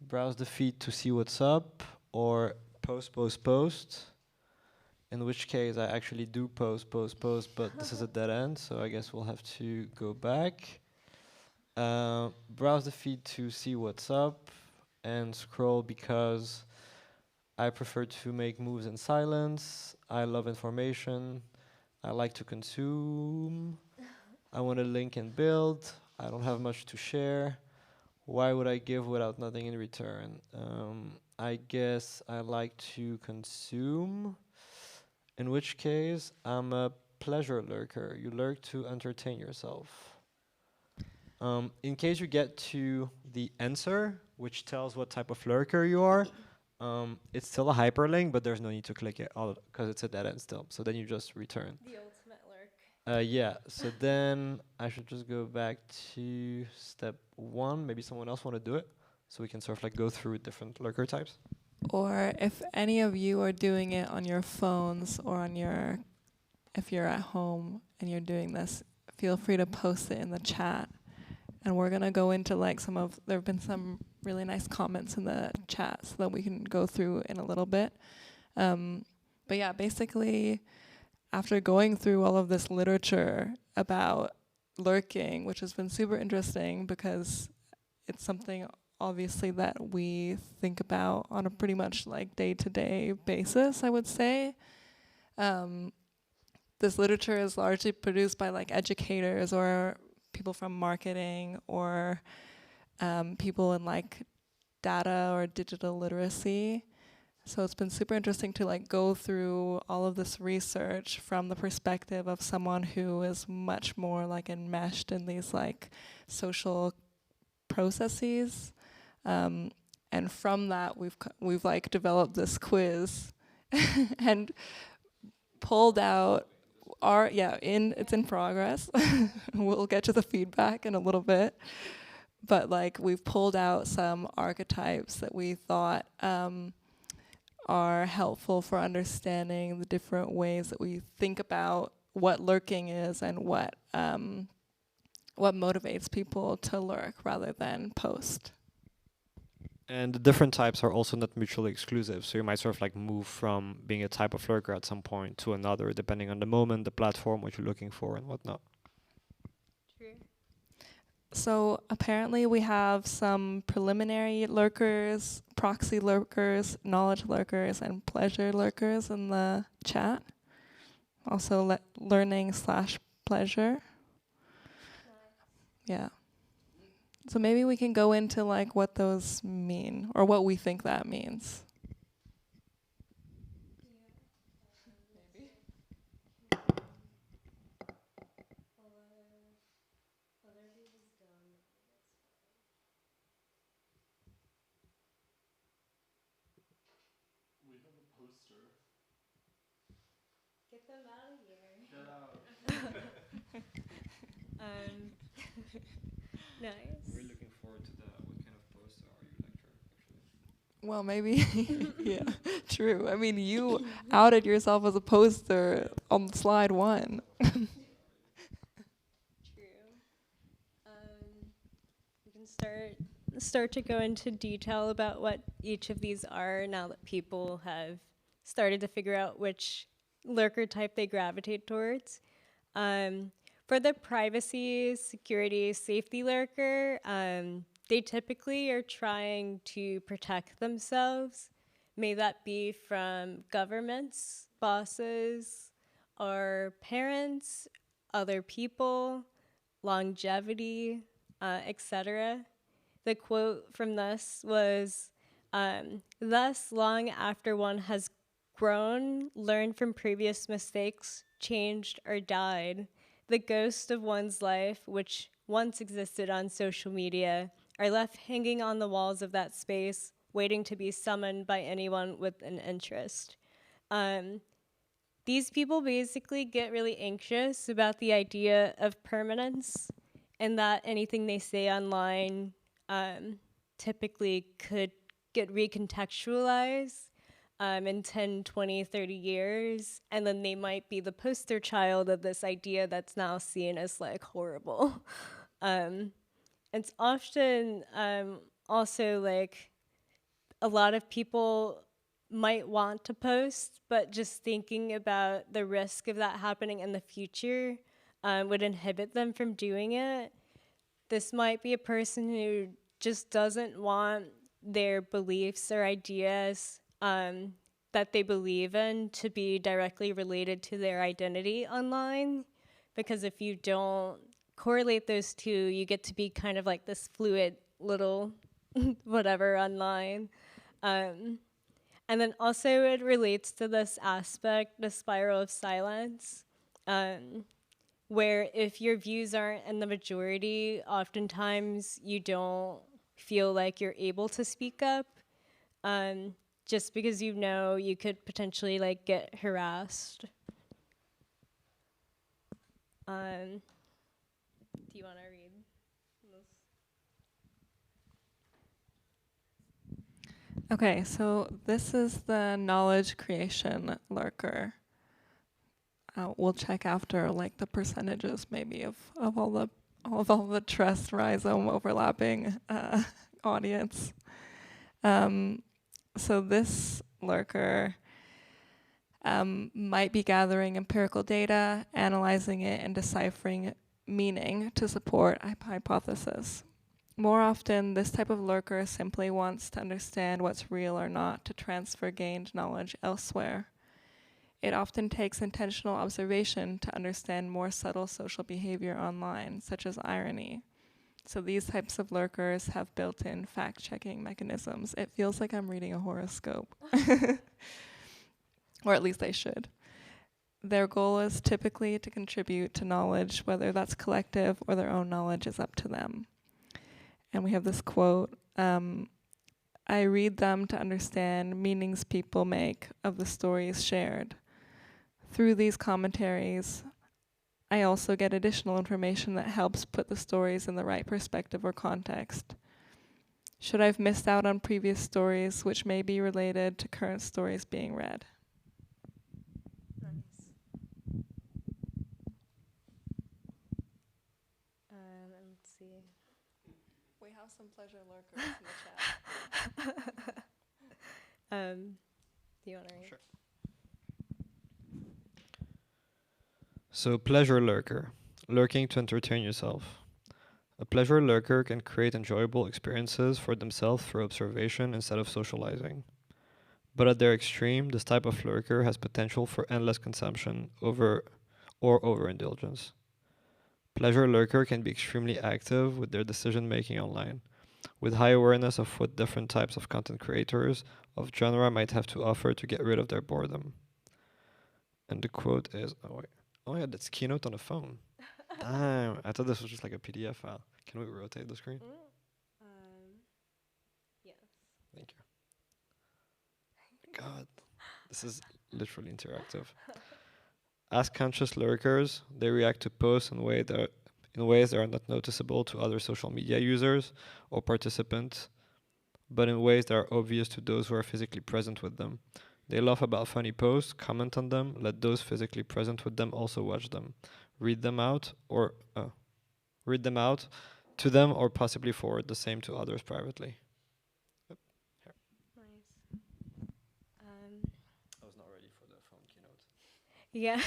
browse the feed to see what's up or post. In which case I actually do post, but this is a dead end, so I guess we'll have to go back. Browse the feed to see what's up and scroll because I prefer to make moves in silence. I love information. I like to consume. I want to link and build. I don't have much to share. Why would I give without nothing in return? I guess I like to consume. In which case, I'm a pleasure lurker. You lurk to entertain yourself. In case you get to the answer, which tells what type of lurker you are, it's still a hyperlink, but there's no need to click it because it's a dead end still. So then you just return. The ultimate lurk. Yeah, so then I should just go back to step one. Maybe someone else want to do it so we can sort of like go through different lurker types. Or if any of you are doing it on your phones or on if you're at home and you're doing this, feel free to post it in the chat. And we're going to go into like there have been some really nice comments in the chat so that we can go through in a little bit. But yeah, basically, after going through all of this literature about lurking, which has been super interesting because it's something obviously that we think about on a pretty much like day-to-day basis, I would say. This literature is largely produced by like educators or people from marketing or people in like data or digital literacy. So it's been super interesting to like go through all of this research from the perspective of someone who is much more like enmeshed in these like social processes. And from that, we've like developed this quiz and pulled out it's in progress. We'll get to the feedback in a little bit. But like we've pulled out some archetypes that we thought are helpful for understanding the different ways that we think about what lurking is and what motivates people to lurk rather than post. And the different types are also not mutually exclusive. So you might sort of like move from being a type of lurker at some point to another, depending on the moment, the platform, what you're looking for and whatnot. True. So apparently we have some preliminary lurkers, proxy lurkers, knowledge lurkers, and pleasure lurkers in the chat. Also learning/pleasure. Yeah. So maybe we can go into like what those mean or what we think that means. We have a poster. Get them out of here. Get out. Nice. We're looking forward to what kind of poster are you lecture, actually? Well, maybe, yeah, true. I mean, you outed yourself as a poster on slide 1. True. We can start to go into detail about what each of these are now that people have started to figure out which lurker type they gravitate towards. For the privacy, security, safety lurker, they typically are trying to protect themselves. May that be from governments, bosses, or parents, other people, longevity, etc. The quote from this was, thus long after one has grown, learned from previous mistakes, changed, or died, the ghost of one's life, which once existed on social media, are left hanging on the walls of that space, waiting to be summoned by anyone with an interest. These people basically get really anxious about the idea of permanence and that anything they say online typically could get recontextualized in 10, 20, 30 years, and then they might be the poster child of this idea that's now seen as like horrible. It's often also like a lot of people might want to post, but just thinking about the risk of that happening in the future would inhibit them from doing it. This might be a person who just doesn't want their beliefs or ideas that they believe in to be directly related to their identity online, because if you don't correlate those two, you get to be kind of like this fluid little whatever online. And then also it relates to this aspect, the spiral of silence, where if your views aren't in the majority, oftentimes you don't feel like you're able to speak up, just because you know you could potentially like get harassed. Do you want to read this? Okay, so this is the knowledge creation lurker. We'll check after like the percentages maybe of all the trust rhizome overlapping audience. So this lurker might be gathering empirical data, analyzing it, and deciphering meaning to support a hypothesis. More often, this type of lurker simply wants to understand what's real or not to transfer gained knowledge elsewhere. It often takes intentional observation to understand more subtle social behavior online, such as irony. So these types of lurkers have built-in fact-checking mechanisms. It feels like I'm reading a horoscope. Or at least they should. Their goal is typically to contribute to knowledge, whether that's collective or their own knowledge is up to them. And we have this quote, I read them to understand meanings people make of the stories shared. Through these commentaries, I also get additional information that helps put the stories in the right perspective or context. Should I've missed out on previous stories which may be related to current stories being read? Nice. Let's see. We have some pleasure lurkers in the chat. Do you want to read? Sure. So, pleasure lurker. Lurking to entertain yourself. A pleasure lurker can create enjoyable experiences for themselves through observation instead of socializing. But at their extreme, this type of lurker has potential for endless consumption or overindulgence. Pleasure lurker can be extremely active with their decision-making online, with high awareness of what different types of content creators of genre might have to offer to get rid of their boredom. And the quote is, oh yeah, that's Keynote on the phone. Damn, I thought this was just like a PDF file. Can we rotate the screen? Yes. Thank you. God, this is literally interactive. As conscious lurkers, they react to posts in ways that are not noticeable to other social media users or participants, but in ways that are obvious to those who are physically present with them. They laugh about funny posts, comment on them, let those physically present with them also watch them, read them out to them, or possibly forward the same to others privately. Nice. I was not ready for the phone keynote. Yeah.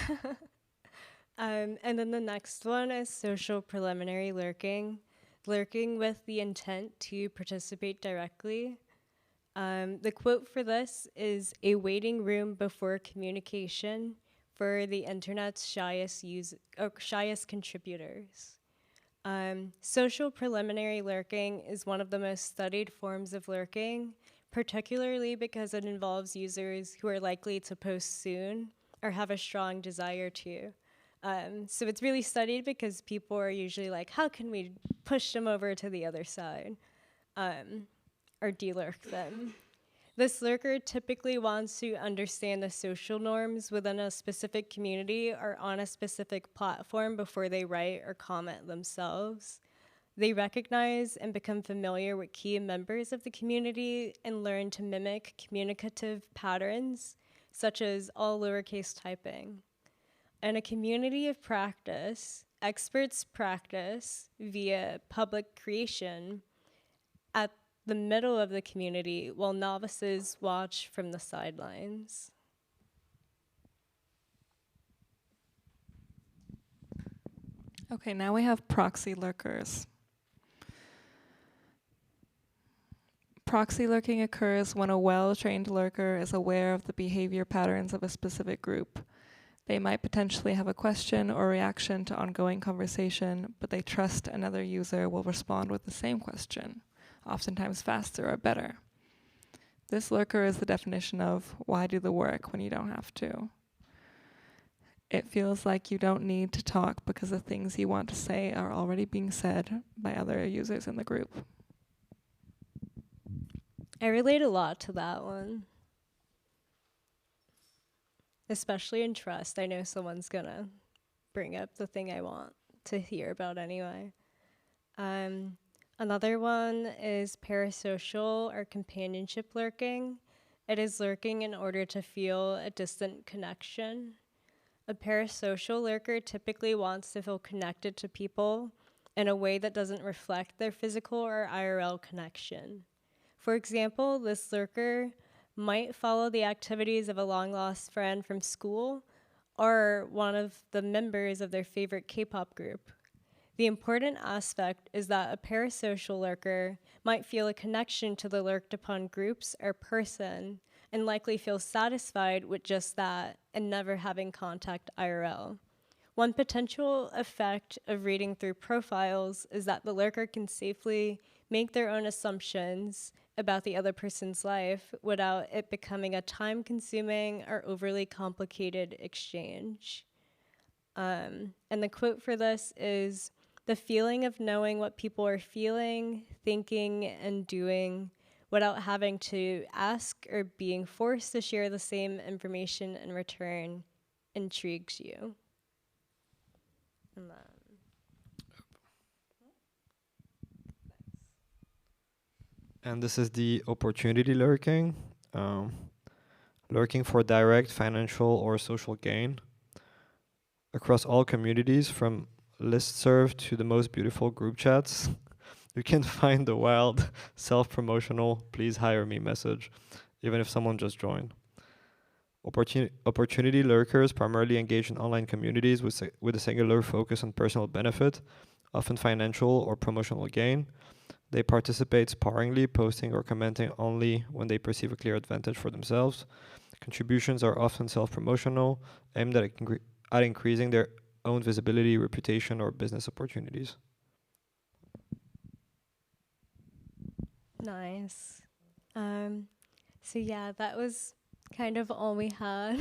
And then the next one is social preliminary lurking. Lurking with the intent to participate directly. The quote for this is a waiting room before communication for the internet's shyest contributors. Social preliminary lurking is one of the most studied forms of lurking, particularly because it involves users who are likely to post soon or have a strong desire to. So it's really studied because people are usually like, how can we push them over to the other side? Or de-lurk them. This lurker typically wants to understand the social norms within a specific community or on a specific platform before they write or comment themselves. They recognize and become familiar with key members of the community and learn to mimic communicative patterns, such as all lowercase typing. In a community of practice, experts practice via public creation at the middle of the community while novices watch from the sidelines. Okay, now we have proxy lurkers. Proxy lurking occurs when a well-trained lurker is aware of the behavior patterns of a specific group. They might potentially have a question or reaction to ongoing conversation, but they trust another user will respond with the same question, oftentimes faster or better. This lurker is the definition of why do the work when you don't have to. It feels like you don't need to talk because the things you want to say are already being said by other users in the group. I relate a lot to that one. Especially in trust. I know someone's gonna bring up the thing I want to hear about anyway. Another one is parasocial or companionship lurking. It is lurking in order to feel a distant connection. A parasocial lurker typically wants to feel connected to people in a way that doesn't reflect their physical or IRL connection. For example, this lurker might follow the activities of a long-lost friend from school or one of the members of their favorite K-pop group. The important aspect is that a parasocial lurker might feel a connection to the lurked upon groups or person and likely feel satisfied with just that and never having contact IRL. one potential effect of reading through profiles is that the lurker can safely make their own assumptions about the other person's life without it becoming a time-consuming or overly complicated exchange. And the quote for this is, "The feeling of knowing what people are feeling, thinking, and doing without having to ask or being forced to share the same information in return intrigues you." And then And this is the opportunity lurking. Lurking for direct financial or social gain. Across all communities, from listserv to the most beautiful group chats, you can find the wild, self-promotional, please hire me message, even if someone just joined. Opportunity lurkers primarily engage in online communities with a singular focus on personal benefit, often financial or promotional gain. They participate sparingly, posting or commenting only when they perceive a clear advantage for themselves. Contributions are often self-promotional, aimed at increasing their own visibility, reputation, or business opportunities. nice. So yeah, that was kind of all we had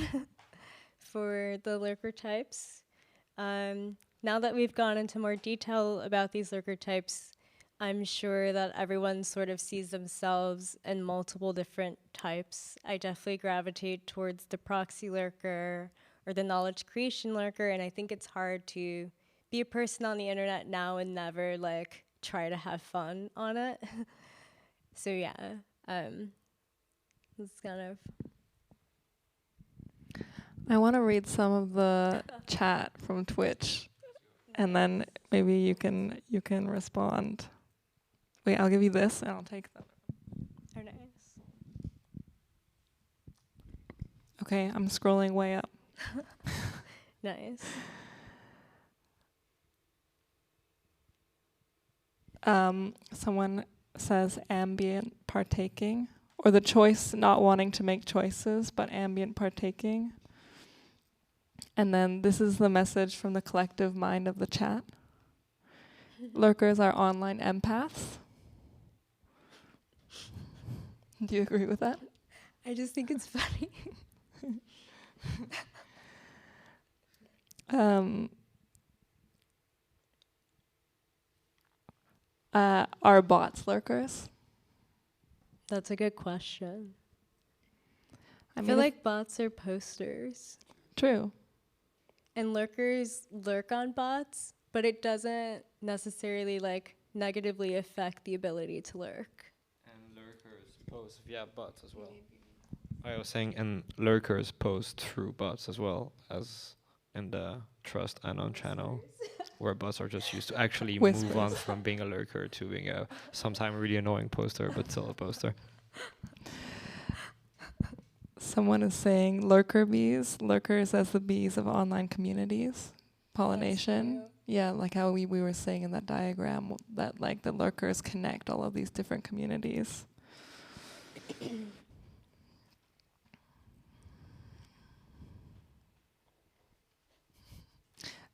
for the lurker types. Now that we've gone into more detail about these lurker types, I'm sure that everyone sort of sees themselves in multiple different types. I definitely gravitate towards the proxy lurker or the knowledge creation lurker, and I think it's hard to be a person on the internet now and never like try to have fun on it. So yeah, it's kind of. I want to read some of the chat from Twitch, and then maybe you can respond. Wait, I'll give you this, and I'll take them. Oh, nice. Okay, I'm scrolling way up. Nice. Someone says ambient partaking, or the choice not wanting to make choices, but ambient partaking. And then this is the message from the collective mind of the chat. Lurkers are online empaths. Do you agree with that? I just think it's funny. Are bots lurkers? That's a good question. I mean, feel like bots are posters. True. And lurkers lurk on bots, but it doesn't necessarily like negatively affect the ability to lurk. And lurkers post via bots as well. I was saying, and lurkers post through bots as well, as in the Trust Anon channel, where bots are just used to actually move on from being a lurker to being a sometimes really annoying poster, but still a poster. Someone is saying lurker bees, lurkers as the bees of online communities, pollination. Yeah, like how we were saying in that diagram, that like the lurkers connect all of these different communities.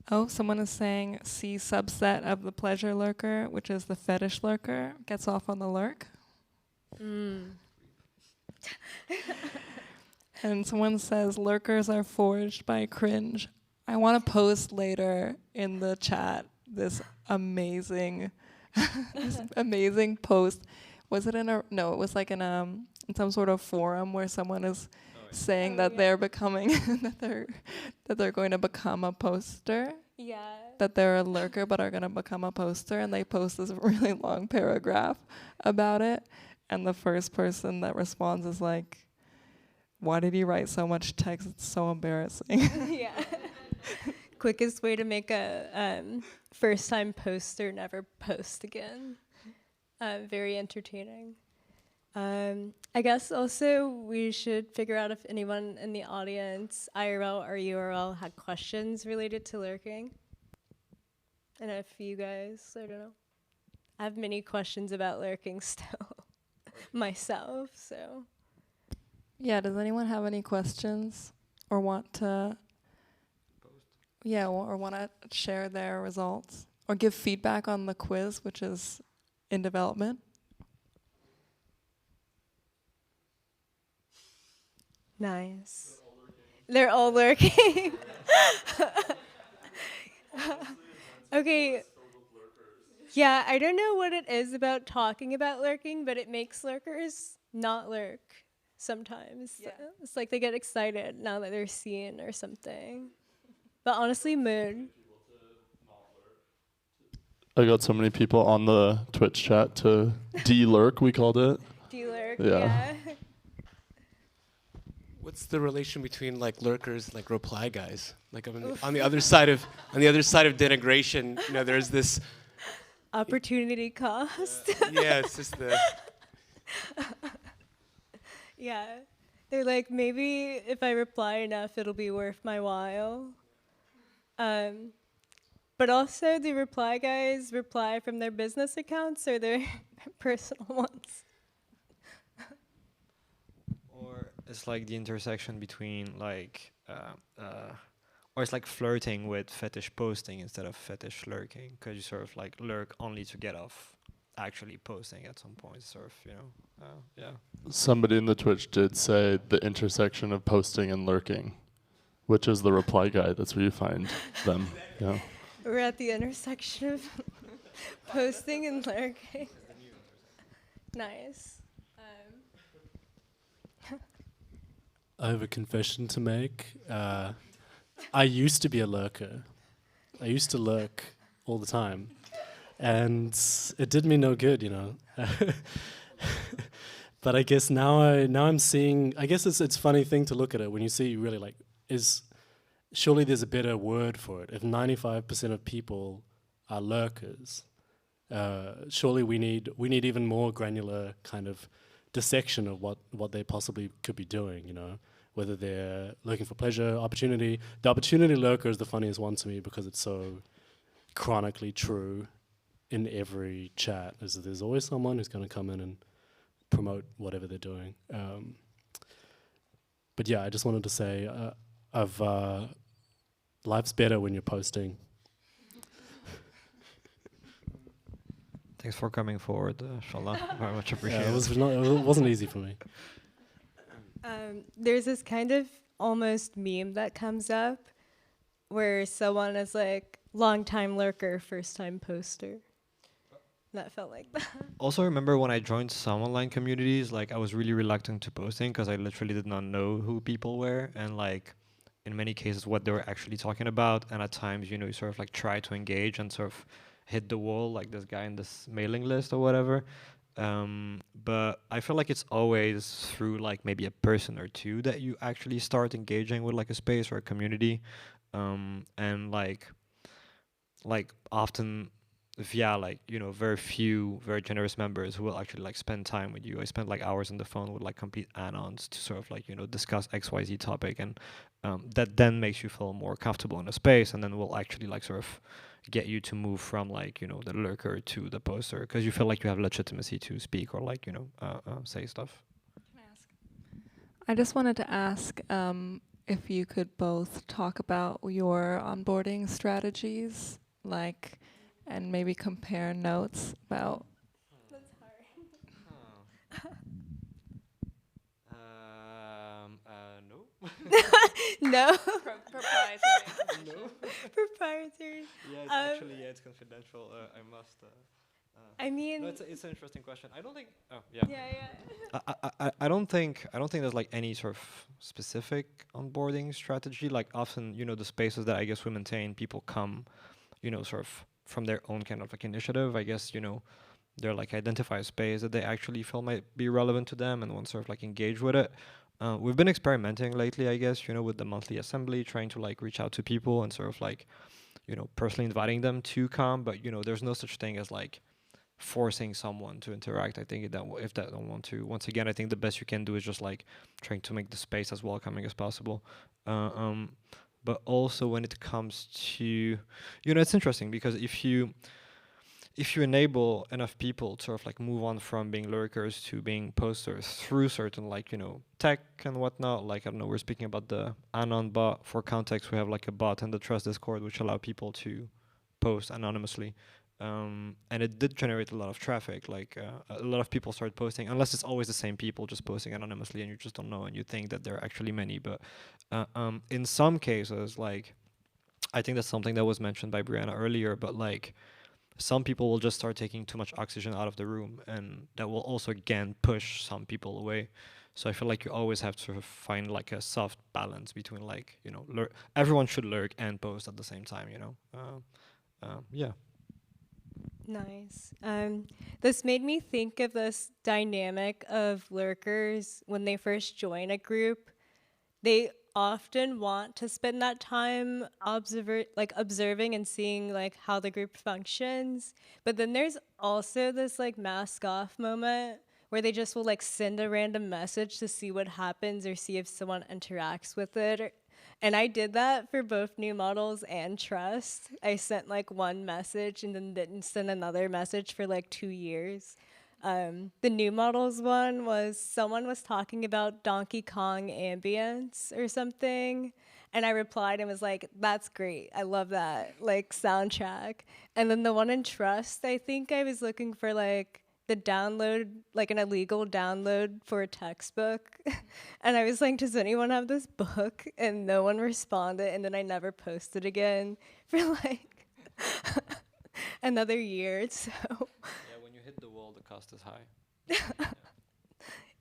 Oh, someone is saying C subset of the pleasure lurker, which is the fetish lurker, gets off on the lurk. And someone says lurkers are forged by cringe. I want to post later in the chat this amazing post. Was it in a no, it was like in some sort of forum where someone is saying that they're becoming that they're going to become a poster. Yeah. That they're a lurker but are going to become a poster, and they post this really long paragraph about it, and the first person that responds is like, why did you write so much text? It's so embarrassing. Yeah. Quickest way to make a first-time poster never post again. Very entertaining. I guess also we should figure out if anyone in the audience, IRL or URL, had questions related to lurking. And if you guys, I don't know. I have many questions about lurking still myself, so. Yeah, does anyone have any questions or want to? or want to share their results or give feedback on the quiz, which is in development. Nice. They're all lurking. Okay. Yeah, I don't know what it is about talking about lurking, but it makes lurkers not lurk sometimes. Yeah. It's like they get excited now that they're seen or something. But honestly, Muein. I got so many people on the Twitch chat to de-lurk, we called it. De-lurk, Yeah. yeah. What's the relation between like lurkers and like reply guys? Like on the other side of denigration, you know, there's this Opportunity cost. yeah, it's just the Yeah. They're like, maybe if I reply enough, it'll be worth my while. But also, the reply guys reply from their business accounts or their personal ones? Or it's like the intersection between like, or it's like flirting with fetish posting instead of fetish lurking, because you sort of like lurk only to get off actually posting at some point, sort of, you know, yeah. Somebody in the Twitch did say the intersection of posting and lurking, which is the reply guide. That's where you find them. Yeah. We're at the intersection of posting and lurking. Nice. I have a confession to make. I used to be a lurker. I used to lurk all the time. And it did me no good, you know. But I guess now I'm seeing, I guess it's a funny thing to look at it when you see really like, surely there's a better word for it. If 95% of people are lurkers, surely we need even more granular kind of dissection of what they possibly could be doing, you know, whether they're looking for pleasure, opportunity. The opportunity lurker is the funniest one to me because it's so chronically true in every chat, is that there's always someone who's going to come in and promote whatever they're doing. But yeah, I just wanted to say, life's better when you're posting. Thanks for coming forward, Shala. Very much appreciated. Yeah, it wasn't easy for me. There's this kind of almost meme that comes up where someone is like, long time lurker, first time poster. That felt like that. Also, remember when I joined some online communities, like I was really reluctant to posting because I literally did not know who people were and like in many cases what they were actually talking about. And at times, you know, you sort of like try to engage and sort of hit the wall like this guy in this mailing list or whatever. But I feel like it's always through like maybe a person or two that you actually start engaging with like a space or a community. And like often via like, you know, very few very generous members who will actually like spend time with you. I spent like hours on the phone with like complete anons to sort of like, you know, discuss XYZ topic, and that then makes you feel more comfortable in a space, and then will actually like sort of get you to move from like, you know, the lurker to the poster, because you feel like you have legitimacy to speak or like, you know, say stuff. Can I ask? I just wanted to ask if you could both talk about your onboarding strategies, like, and maybe compare notes about. That's hard. No. No. Proprietary. No. Proprietary. Yeah, it's actually, it's confidential. I must. I mean, No, it's an interesting question. I don't think. Oh, yeah. yeah. I don't think there's like any sort of specific onboarding strategy. Like often, you know, the spaces that I guess we maintain, people come, you know, sort of from their own kind of like initiative. I guess, you know, they're like identify a space that they actually feel might be relevant to them and want to sort of like engage with it. We've been experimenting lately, I guess, you know, with the monthly assembly, trying to like reach out to people and sort of like, you know, personally inviting them to come. But, you know, there's no such thing as like forcing someone to interact. I think that if they don't want to, once again, I think the best you can do is just like trying to make the space as welcoming as possible. But also when it comes to, you know, it's interesting because if you if you enable enough people to sort of like move on from being lurkers to being posters through certain like, you know, tech and whatnot, like, I don't know, we're speaking about the Anon bot. For context, we have like a bot in the Trust Discord which allow people to post anonymously. And it did generate a lot of traffic. Like a lot of people started posting, unless it's always the same people just posting anonymously and you just don't know and you think that there are actually many. But in some cases, like, I think that's something that was mentioned by Brianna earlier, but like, some people will just start taking too much oxygen out of the room, and that will also again push some people away. So I feel like you always have to sort of find like a soft balance between like, you know, everyone should lurk and post at the same time, you know. Yeah. Nice. This made me think of this dynamic of lurkers when they first join a group. They often want to spend that time observing and seeing like how the group functions. But then there's also this like mask off moment where they just will like send a random message to see what happens or see if someone interacts with it. And I did that for both new models and trust. I sent like one message and then didn't send another message for like 2 years. The new models one was someone was talking about Donkey Kong ambience or something. And I replied and was like, that's great. I love that, like soundtrack. And then the one in trust, I think I was looking for like the download, like an illegal download for a textbook. And I was like, does anyone have this book? And no one responded. And then I never posted again for like another year. So Yeah, when you hit the wall, the cost is high.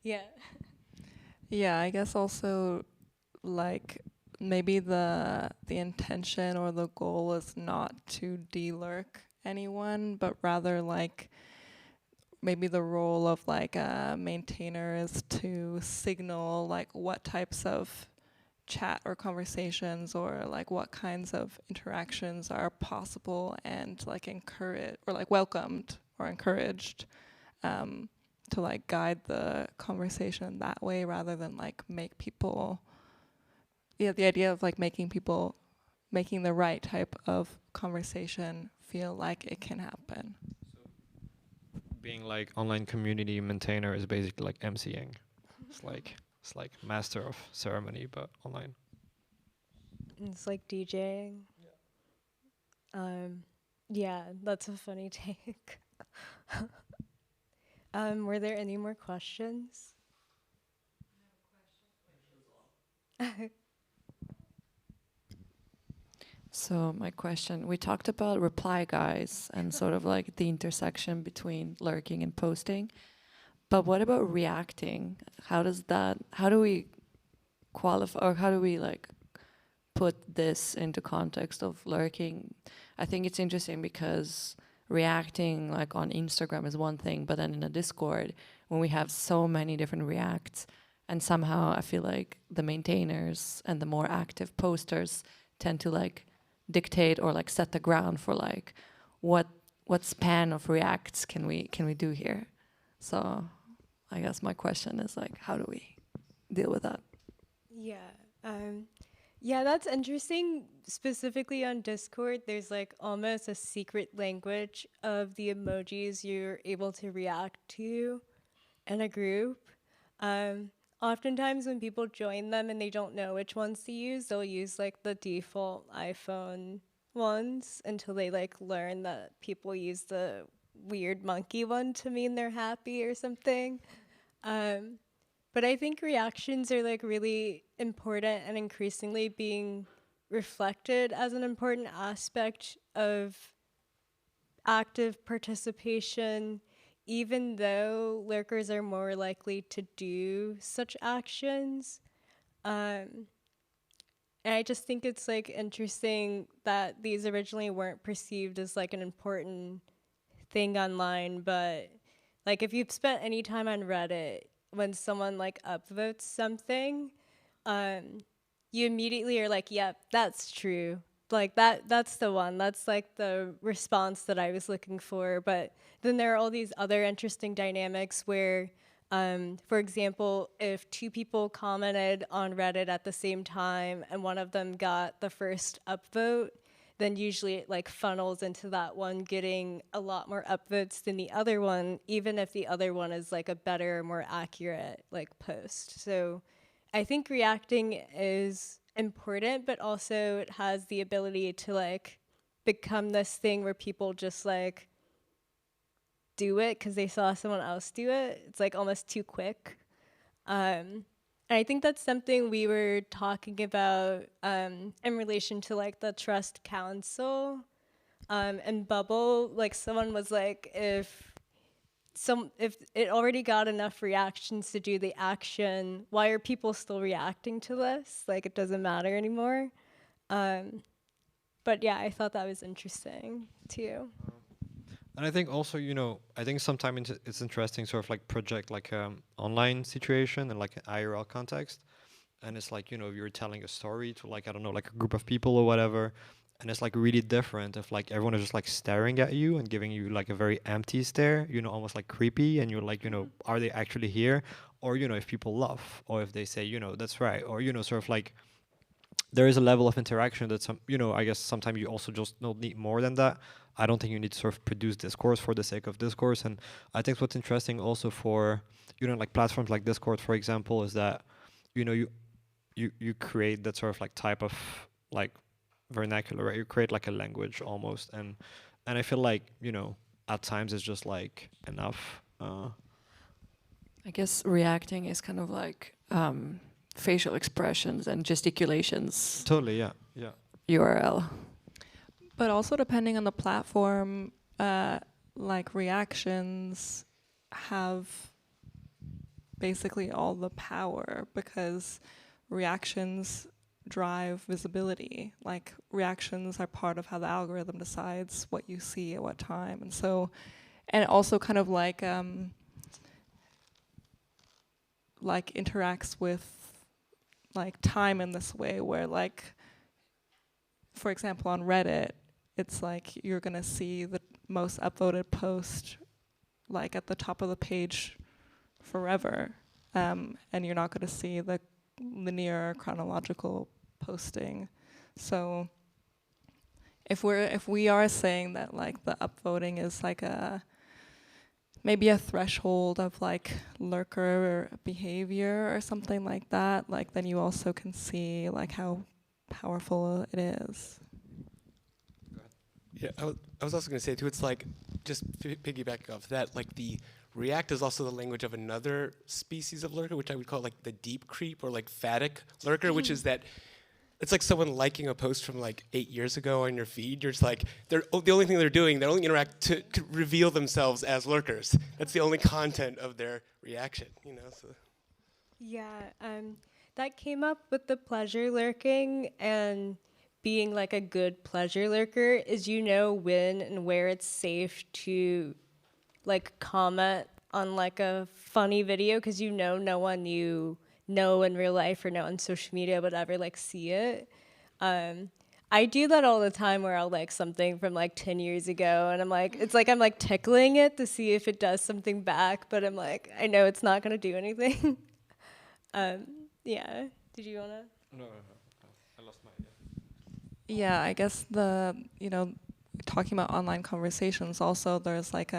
yeah. Yeah, I guess also like maybe the intention or the goal is not to de-lurk anyone, but rather like maybe the role of like a maintainer is to signal like what types of chat or conversations or like what kinds of interactions are possible and like encourage or like welcomed or encouraged, to like guide the conversation that way rather than like make people, the idea of like making the right type of conversation feel like it can happen. Being like online community maintainer is basically like MCing. It's like master of ceremony, but online. It's like DJing. Yeah, that's a funny take. Were there any more questions? So my question, we talked about reply guys and sort of like the intersection between lurking and posting, but what about reacting? How do we qualify, or how do we like put this into context of lurking? I think it's interesting because reacting like on Instagram is one thing, but then in a Discord, when we have so many different reacts, and somehow I feel like the maintainers and the more active posters tend to like dictate or like set the ground for like what span of reacts can we do here. So I guess my question is like, how do we deal with that? Yeah, that's interesting. Specifically on Discord, there's like almost a secret language of the emojis you're able to react to in a group. Oftentimes when people join them and they don't know which ones to use, they'll use like the default iPhone ones until they like learn that people use the weird monkey one to mean they're happy or something. But I think reactions are like really important and increasingly being reflected as an important aspect of active participation, even though lurkers are more likely to do such actions. And I just think it's like interesting that these originally weren't perceived as like an important thing online, but like if you've spent any time on Reddit, when someone like upvotes something, you immediately are like, yep, that's true. Like that's the one. That's like the response that I was looking for. But then there are all these other interesting dynamics where, for example, if two people commented on Reddit at the same time and one of them got the first upvote, then usually it like funnels into that one getting a lot more upvotes than the other one, even if the other one is like a better, more accurate like post. So I think reacting is important, but also it has the ability to like become this thing where people just like do it because they saw someone else do it. It's like almost too quick. And I think that's something we were talking about in relation to like the Trust Council and Bubble. Like someone was like, if it already got enough reactions to do the action, why are people still reacting to this? Like it doesn't matter anymore. But yeah, I thought that was interesting too. And I think also, I think sometimes it's interesting sort of like project like online situation and like an IRL context. And it's like, you're telling a story to like, I don't know, like a group of people or whatever. And it's like really different if like everyone is just like staring at you and giving you like a very empty stare, almost like creepy. And you're like, are they actually here? Or, if people laugh or if they say, that's right. Or, sort of like there is a level of interaction that I guess sometimes you also just don't need more than that. I don't think you need to sort of produce discourse for the sake of discourse. And I think what's interesting also for, like platforms like Discord, for example, is that, you create that sort of like type of like vernacular, right? You create like a language almost. And I feel like, at times it's just like enough. I guess reacting is kind of like facial expressions and gesticulations. Totally, yeah. URL. But also depending on the platform, like reactions have basically all the power because reactions drive visibility. Like reactions are part of how the algorithm decides what you see at what time. And so, and also kind of like interacts with like time in this way where like, for example, on Reddit, it's like you're gonna see the most upvoted post like at the top of the page forever, and you're not gonna see the linear chronological posting. So if we are saying that like the upvoting is like maybe a threshold of like lurker behavior or something like that, like then you also can see like how powerful it is. Yeah, I was also going to say too, it's like, just piggybacking off that, like the React is also the language of another species of lurker, which I would call like the deep creep or like phatic lurker, which is that it's like someone liking a post from like 8 years ago on your feed. You're just like, the only thing they're doing, they only interact to reveal themselves as lurkers. That's the only content of their reaction, So. Yeah, that came up with the pleasure lurking, and being like a good pleasure lurker is when and where it's safe to like comment on like a funny video because no one you know in real life or know on social media would ever like see it. I do that all the time where I'll like something from like 10 years ago and I'm like, it's like I'm like tickling it to see if it does something back, but I'm like, I know it's not gonna do anything. Yeah, did you wanna? No, I lost my idea. Yeah, I guess talking about online conversations also, there's like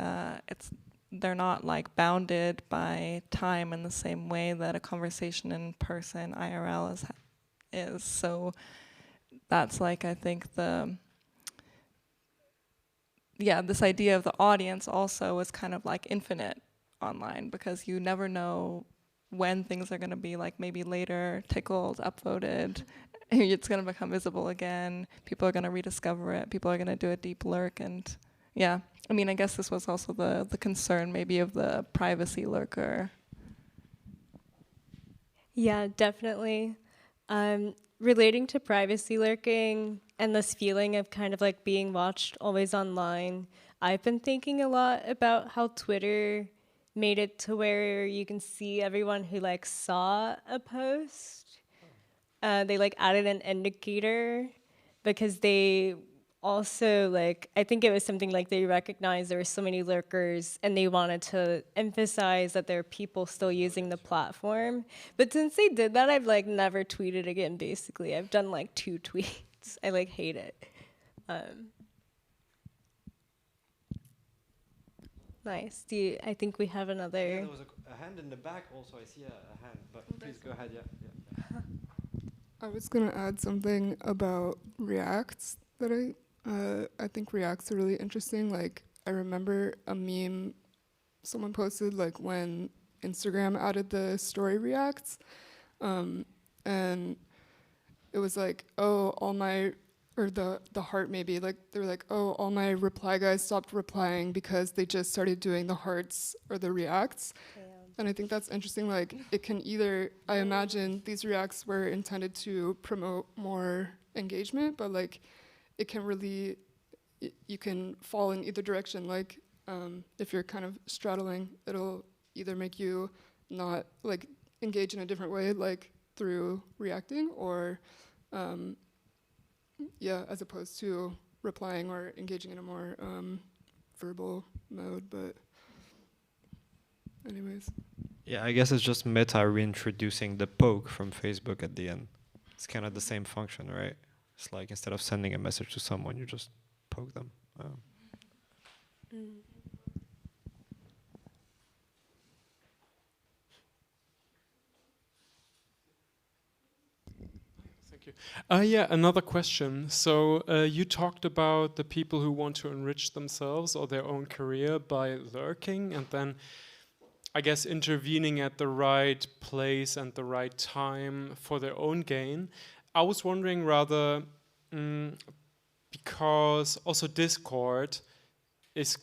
they're not like bounded by time in the same way that a conversation in person IRL is. So that's like, I think this idea of the audience also is kind of like infinite online because you never know when things are going to be like maybe later tickled, upvoted. It's going to become visible again. People are going to rediscover it. People are going to do a deep lurk. And yeah, I mean, I guess this was also the concern maybe of the privacy lurker. Yeah, definitely. Relating to privacy lurking and this feeling of kind of like being watched always online, I've been thinking a lot about how Twitter made it to where you can see everyone who like saw a post. They like added an indicator because they also like, I think it was something like they recognized there were so many lurkers and they wanted to emphasize that there are people still using the platform. But since they did that, I've like never tweeted again basically. I've done like 2 tweets. I like hate it. Nice. I think we have another. Yeah, there was a hand in the back also. I see a hand, but please go ahead. Yeah. I was gonna add something about reacts that I think reacts are really interesting. Like I remember a meme someone posted like when Instagram added the story reacts, and it was like, oh, all my, or the heart maybe, like they were like, oh, all my reply guys stopped replying because they just started doing the hearts or the reacts. Yeah. And I think that's interesting. Like it can either, I imagine these reacts were intended to promote more engagement, but like it can really, you can fall in either direction. Like if you're kind of straddling, it'll either make you not like engage in a different way, like through reacting, or as opposed to replying or engaging in a more verbal mode. But anyways. Yeah, I guess it's just Meta reintroducing the poke from Facebook at the end. It's kind of the same function, right? It's like instead of sending a message to someone, you just poke them. Thank you. Yeah, another question. So you talked about the people who want to enrich themselves or their own career by lurking, and then I guess intervening at the right place and the right time for their own gain. I was wondering rather, because also Discord is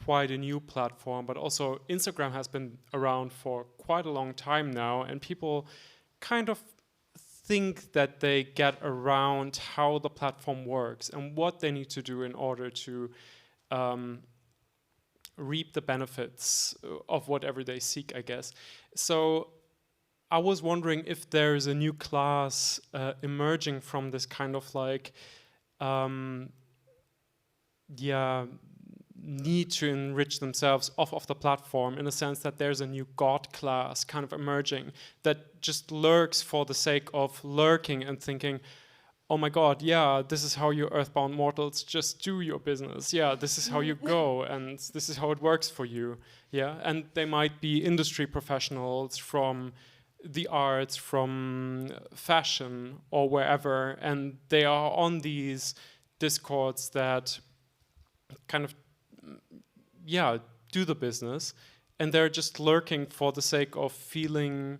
quite a new platform, but also Instagram has been around for quite a long time now, and people kind of think that they get around how the platform works and what they need to do in order to reap the benefits of whatever they seek, I guess. So I was wondering if there's a new class emerging from this kind of like, need to enrich themselves off of the platform, in a sense that there's a new god class kind of emerging that just lurks for the sake of lurking and thinking, oh my god, yeah, this is how you earthbound mortals just do your business. Yeah, this is how you go, and this is how it works for you. Yeah, and they might be industry professionals from the arts, from fashion, or wherever, and they are on these discords that kind of, do the business, and they're just lurking for the sake of feeling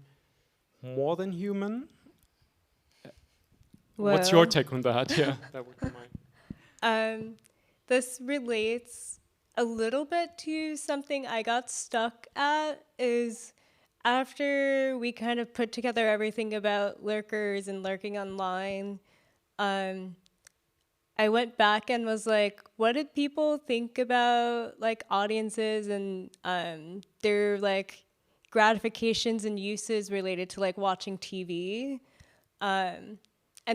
more than human. Well, what's your take on that? Yeah, that would be mine. This relates a little bit to something I got stuck at, is after we kind of put together everything about lurkers and lurking online, I went back and was like, what did people think about like audiences and their like gratifications and uses related to like watching TV? And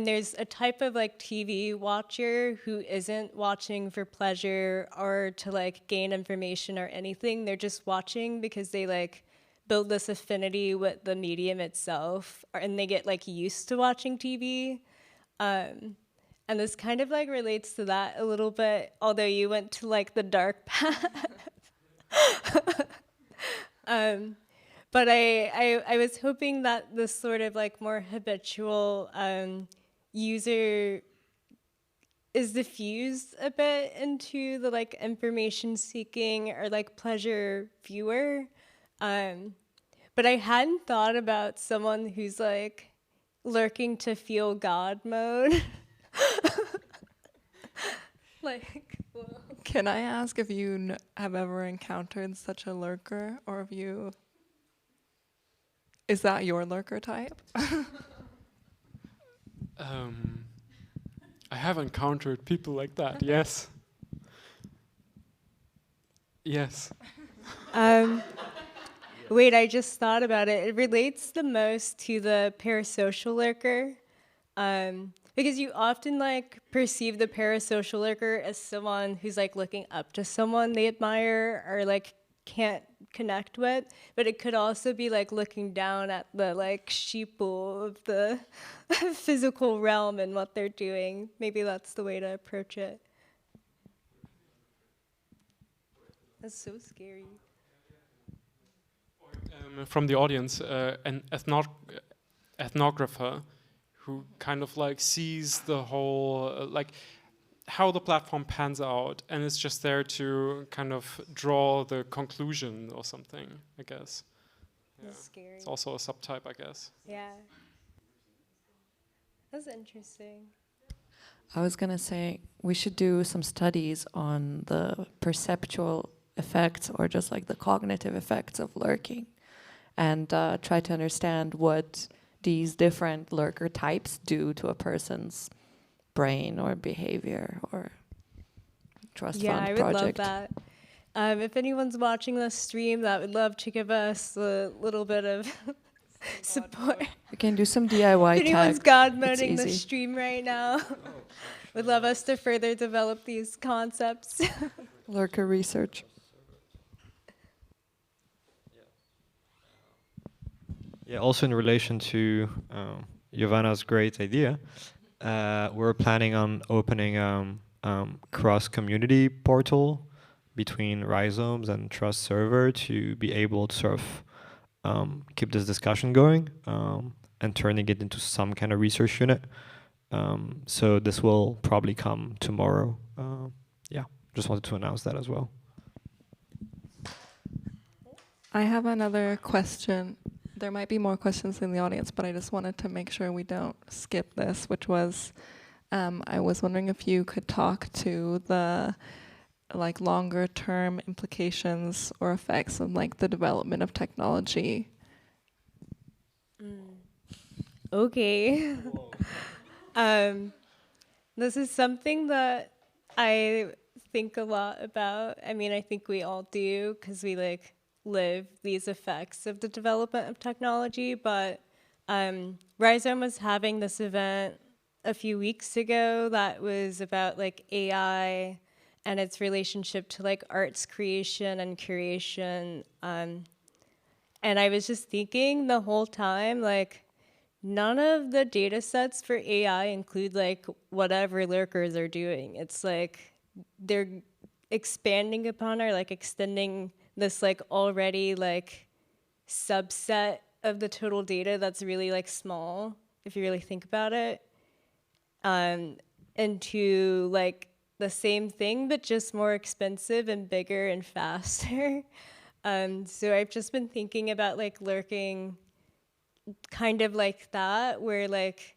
there's a type of like TV watcher who isn't watching for pleasure or to like gain information or anything. They're just watching because they like build this affinity with the medium itself, and they get like used to watching TV. And this kind of like relates to that a little bit, although you went to like the dark path. But I was hoping that this sort of like more habitual user is diffused a bit into the like information seeking or like pleasure viewer. But I hadn't thought about someone who's like lurking to feel God mode. Like, whoa. Can I ask if you have ever encountered such a lurker, or if you, is that your lurker type? I have encountered people like that, yes. Yes. Wait, I just thought about it. It relates the most to the parasocial lurker. Because you often like perceive the parasocial lurker as someone who's like looking up to someone they admire or like can't connect with, but it could also be like looking down at the like sheeple of the physical realm and what they're doing. Maybe that's the way to approach it. That's so scary. From the audience, an ethnographer who kind of like sees the whole like how the platform pans out, and is just there to kind of draw the conclusion or something, I guess. That's scary. It's also a subtype, I guess. Yeah. That's interesting. I was going to say we should do some studies on the perceptual effects or just like the cognitive effects of lurking, and try to understand what these different lurker types do to a person's brain or behavior or trust fund project. Yeah, I would love that. If anyone's watching this stream that would love to give us a little bit of support. We can do some DIY If anyone's tech. god moding the stream right now, would love us to further develop these concepts. Lurker research. Yeah, also in relation to Giovanna's great idea, we're planning on opening cross-community portal between Rhizomes and Trust Server to be able to sort of keep this discussion going and turning it into some kind of research unit. So this will probably come tomorrow. Yeah, just wanted to announce that as well. I have another question. There might be more questions in the audience, but I just wanted to make sure we don't skip this, which was, I was wondering if you could talk to the like longer term implications or effects of like the development of technology. Okay. This is something that I think a lot about. I mean, I think we all do, because we like live these effects of the development of technology. But Rhizome was having this event a few weeks ago that was about like AI and its relationship to like arts creation and curation. And I was just thinking the whole time, like, none of the data sets for AI include like whatever lurkers are doing. It's like they're expanding upon or like extending this like already like subset of the total data that's really like small, if you really think about it, into like the same thing but just more expensive and bigger and faster. So I've just been thinking about like lurking kind of like that, where like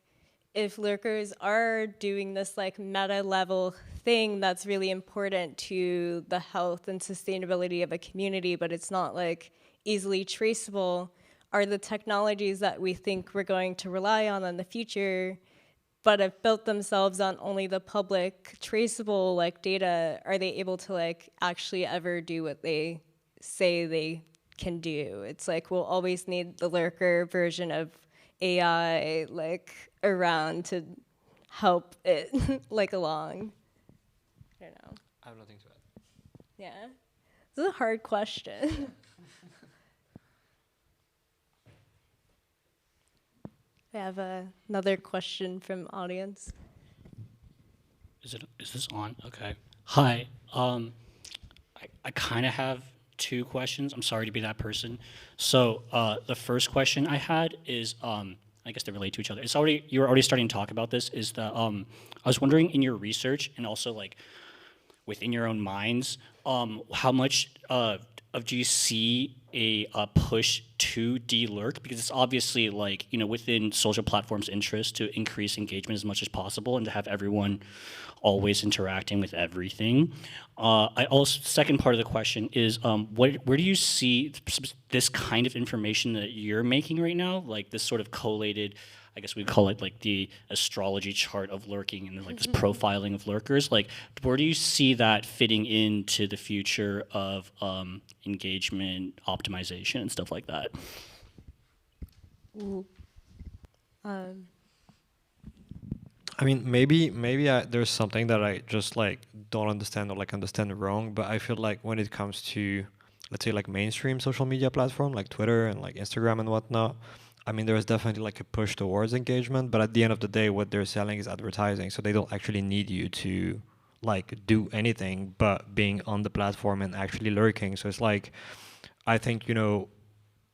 if lurkers are doing this like meta level thing that's really important to the health and sustainability of a community, but it's not like easily traceable, are the technologies that we think we're going to rely on in the future, but have built themselves on only the public traceable like data, are they able to like actually ever do what they say they can do? It's like we'll always need the lurker version of AI like around to help it like along. I don't know. I have nothing to add. Yeah, this is a hard question. I have another question from audience. Is this on? Okay. Hi. I kind of have two questions. I'm sorry to be that person. So the first question I had is, I guess they relate to each other. You were already starting to talk about this. Is that I was wondering in your research and also like within your own minds, how much do you see a push to de-lurk? Because it's obviously like, you know, within social platforms' interest to increase engagement as much as possible and to have everyone always interacting with everything. Second part of the question is, where do you see this kind of information that you're making right now, like this sort of collated, I guess we'd call it like the astrology chart of lurking and like this profiling of lurkers, like where do you see that fitting into the future of engagement optimization and stuff like that? I mean, maybe there's something that I just like don't understand or like understand wrong, but I feel like when it comes to let's say like mainstream social media platform like Twitter and like Instagram and whatnot, I mean, there is definitely like a push towards engagement, but at the end of the day, what they're selling is advertising, so they don't actually need you to like do anything but being on the platform and actually lurking. So it's like, I think, you know,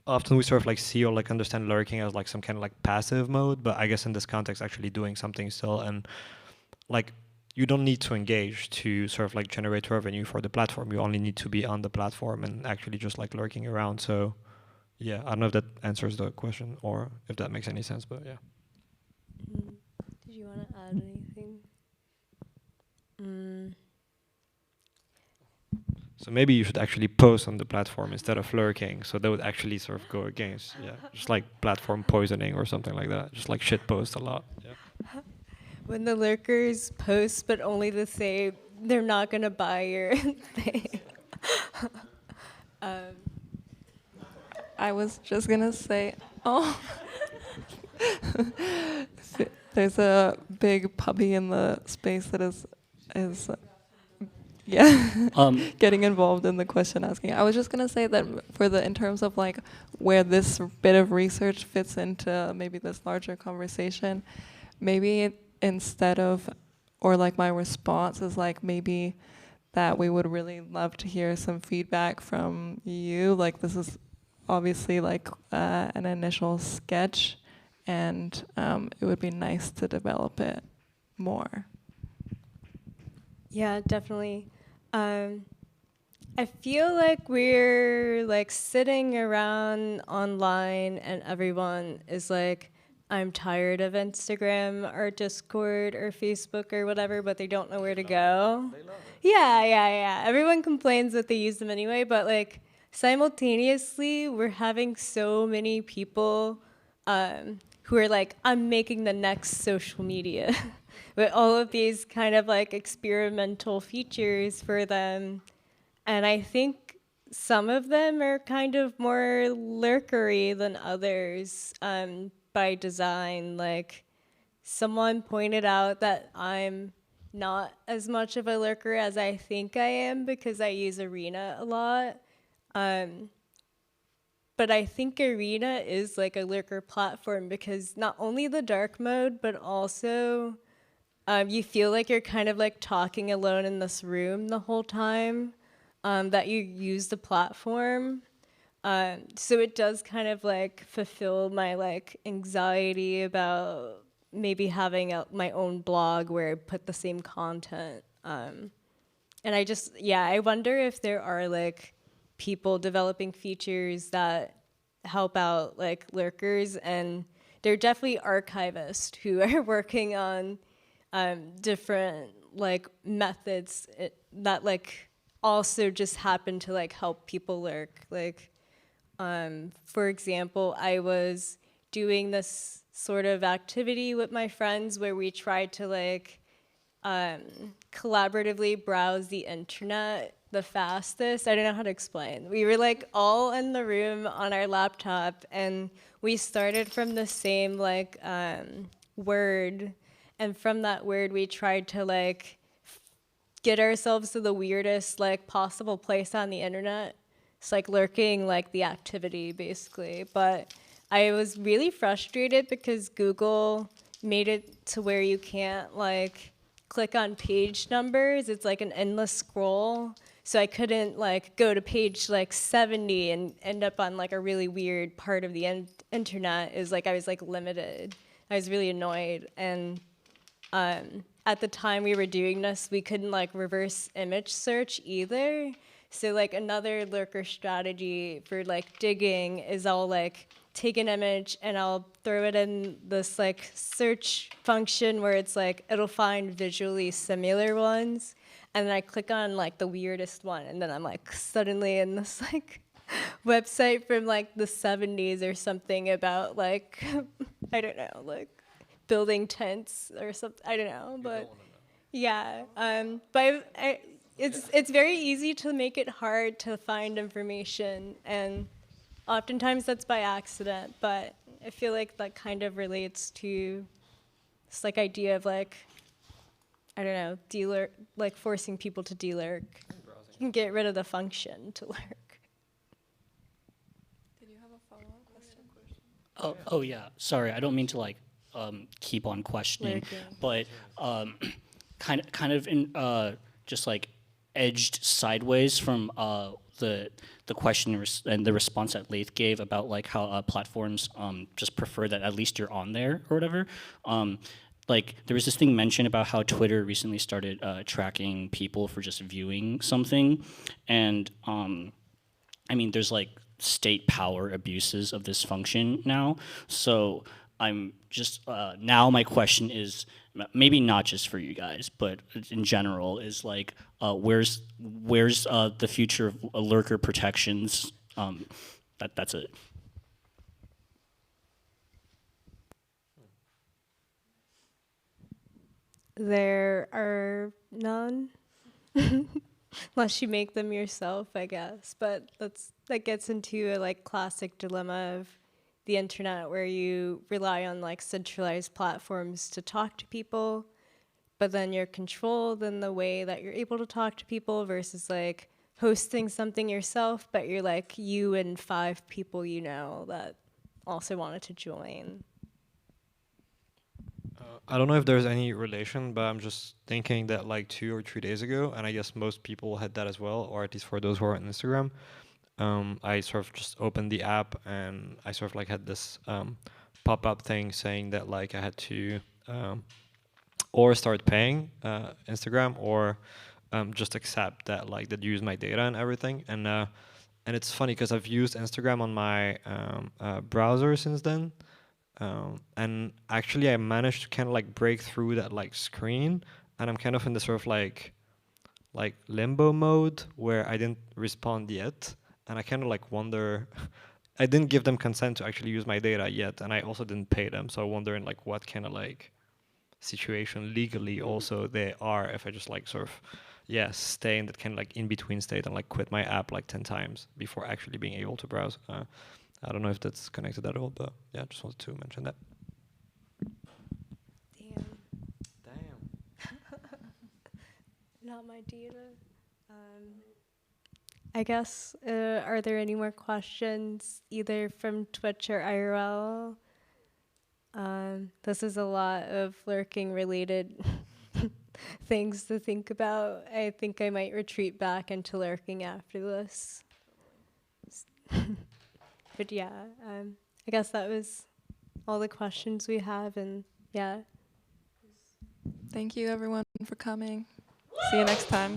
often we sort of like see or like understand lurking as like some kind of like passive mode, but I guess in this context, actually doing something still. And like, you don't need to engage to sort of like generate revenue for the platform. You only need to be on the platform and actually just like lurking around. So yeah, I don't know if that answers the question or if that makes any sense, but yeah. Did you want to add anything? So maybe you should actually post on the platform instead of lurking. So that would actually sort of go against, yeah, just like platform poisoning or something like that. Just like shit post a lot. Yeah. When the lurkers post, but only to say they're not gonna buy your thing. I was just gonna say, oh, there's a big puppy in the space that is yeah, getting involved in the question asking. I was just gonna say that in terms of like where this bit of research fits into maybe this larger conversation, maybe instead of, or like my response is like maybe that we would really love to hear some feedback from you. Like this is obviously like an initial sketch, and it would be nice to develop it more. Yeah, definitely. I feel like we're like sitting around online and everyone is like, I'm tired of Instagram or Discord or Facebook or whatever, but they don't know where to go. Yeah. Everyone complains that they use them anyway, but like simultaneously, we're having so many people who are like, I'm making the next social media with all of these kind of like experimental features for them. And I think some of them are kind of more lurkery than others by design. Like someone pointed out that I'm not as much of a lurker as I think I am because I use Arena a lot. But I think Arena is like a lurker platform because not only the dark mode, but also you feel like you're kind of like talking alone in this room the whole time that you use the platform. So it does kind of like fulfill my like anxiety about maybe having my own blog where I put the same content. And I wonder if there are like people developing features that help out like lurkers, and there are definitely archivists who are working on different like methods that like also just happen to like help people lurk. Like, for example, I was doing this sort of activity with my friends where we tried to like collaboratively browse the internet the fastest. I don't know how to explain. We were like all in the room on our laptop, and we started from the same like word, and from that word we tried to like get ourselves to the weirdest like possible place on the internet. It's like lurking like the activity basically. But I was really frustrated because Google made it to where you can't like click on page numbers. It's like an endless scroll. So I couldn't like go to page like 70 and end up on like a really weird part of the internet. Is like I was like limited. I was really annoyed. And at the time we were doing this, we couldn't like reverse image search either. So like another lurker strategy for like digging is I'll like take an image and I'll throw it in this like search function where it's like it'll find visually similar ones, and then I click on like the weirdest one, and then I'm like suddenly in this like website from like the 70s or something about like I don't know, like building tents or something. I don't know, but yeah. But it's very easy to make it hard to find information, and oftentimes that's by accident. But I feel like that kind of relates to this like idea of like, I don't know, dealer, like forcing people to delurk. You can get rid of the function to lurk. Oh yeah. Sorry, I don't mean to like keep on questioning, but kind of in just like edged sideways from the question and the response that Lath gave about like how platforms just prefer that at least you're on there or whatever. Like there was this thing mentioned about how Twitter recently started tracking people for just viewing something, and I mean there's like state power abuses of this function now. So I'm just now my question is maybe not just for you guys, but in general is like where's the future of lurker protections? That's it. There are none, unless you make them yourself, I guess. But that gets into a like classic dilemma of the internet, where you rely on like centralized platforms to talk to people, but then you're controlled in the way that you're able to talk to people versus like hosting something yourself, but you're like you and 5 people you know that also wanted to join. I don't know if there's any relation, but I'm just thinking that like 2 or 3 days ago, and I guess most people had that as well, or at least for those who are on Instagram, I sort of just opened the app and I sort of like had this pop-up thing saying that like I had to or start paying Instagram or just accept that like that use my data and everything. And it's funny because I've used Instagram on my browser since then. And actually I managed to kind of like break through that like screen, and I'm kind of in this sort of like limbo mode where I didn't respond yet, and I kind of like wonder I didn't give them consent to actually use my data yet, and I also didn't pay them, so I wonder in like what kind of like situation legally also they are if I just like sort of stay in that kind of like in between state and like quit my app like 10 times before actually being able to browse. I don't know if that's connected at all, but yeah, just wanted to mention that. Damn. Not my data. I guess, are there any more questions, either from Twitch or IRL? This is a lot of lurking related things to think about. I think I might retreat back into lurking after this. But yeah, I guess that was all the questions we have, and yeah. Thank you everyone for coming. See you next time.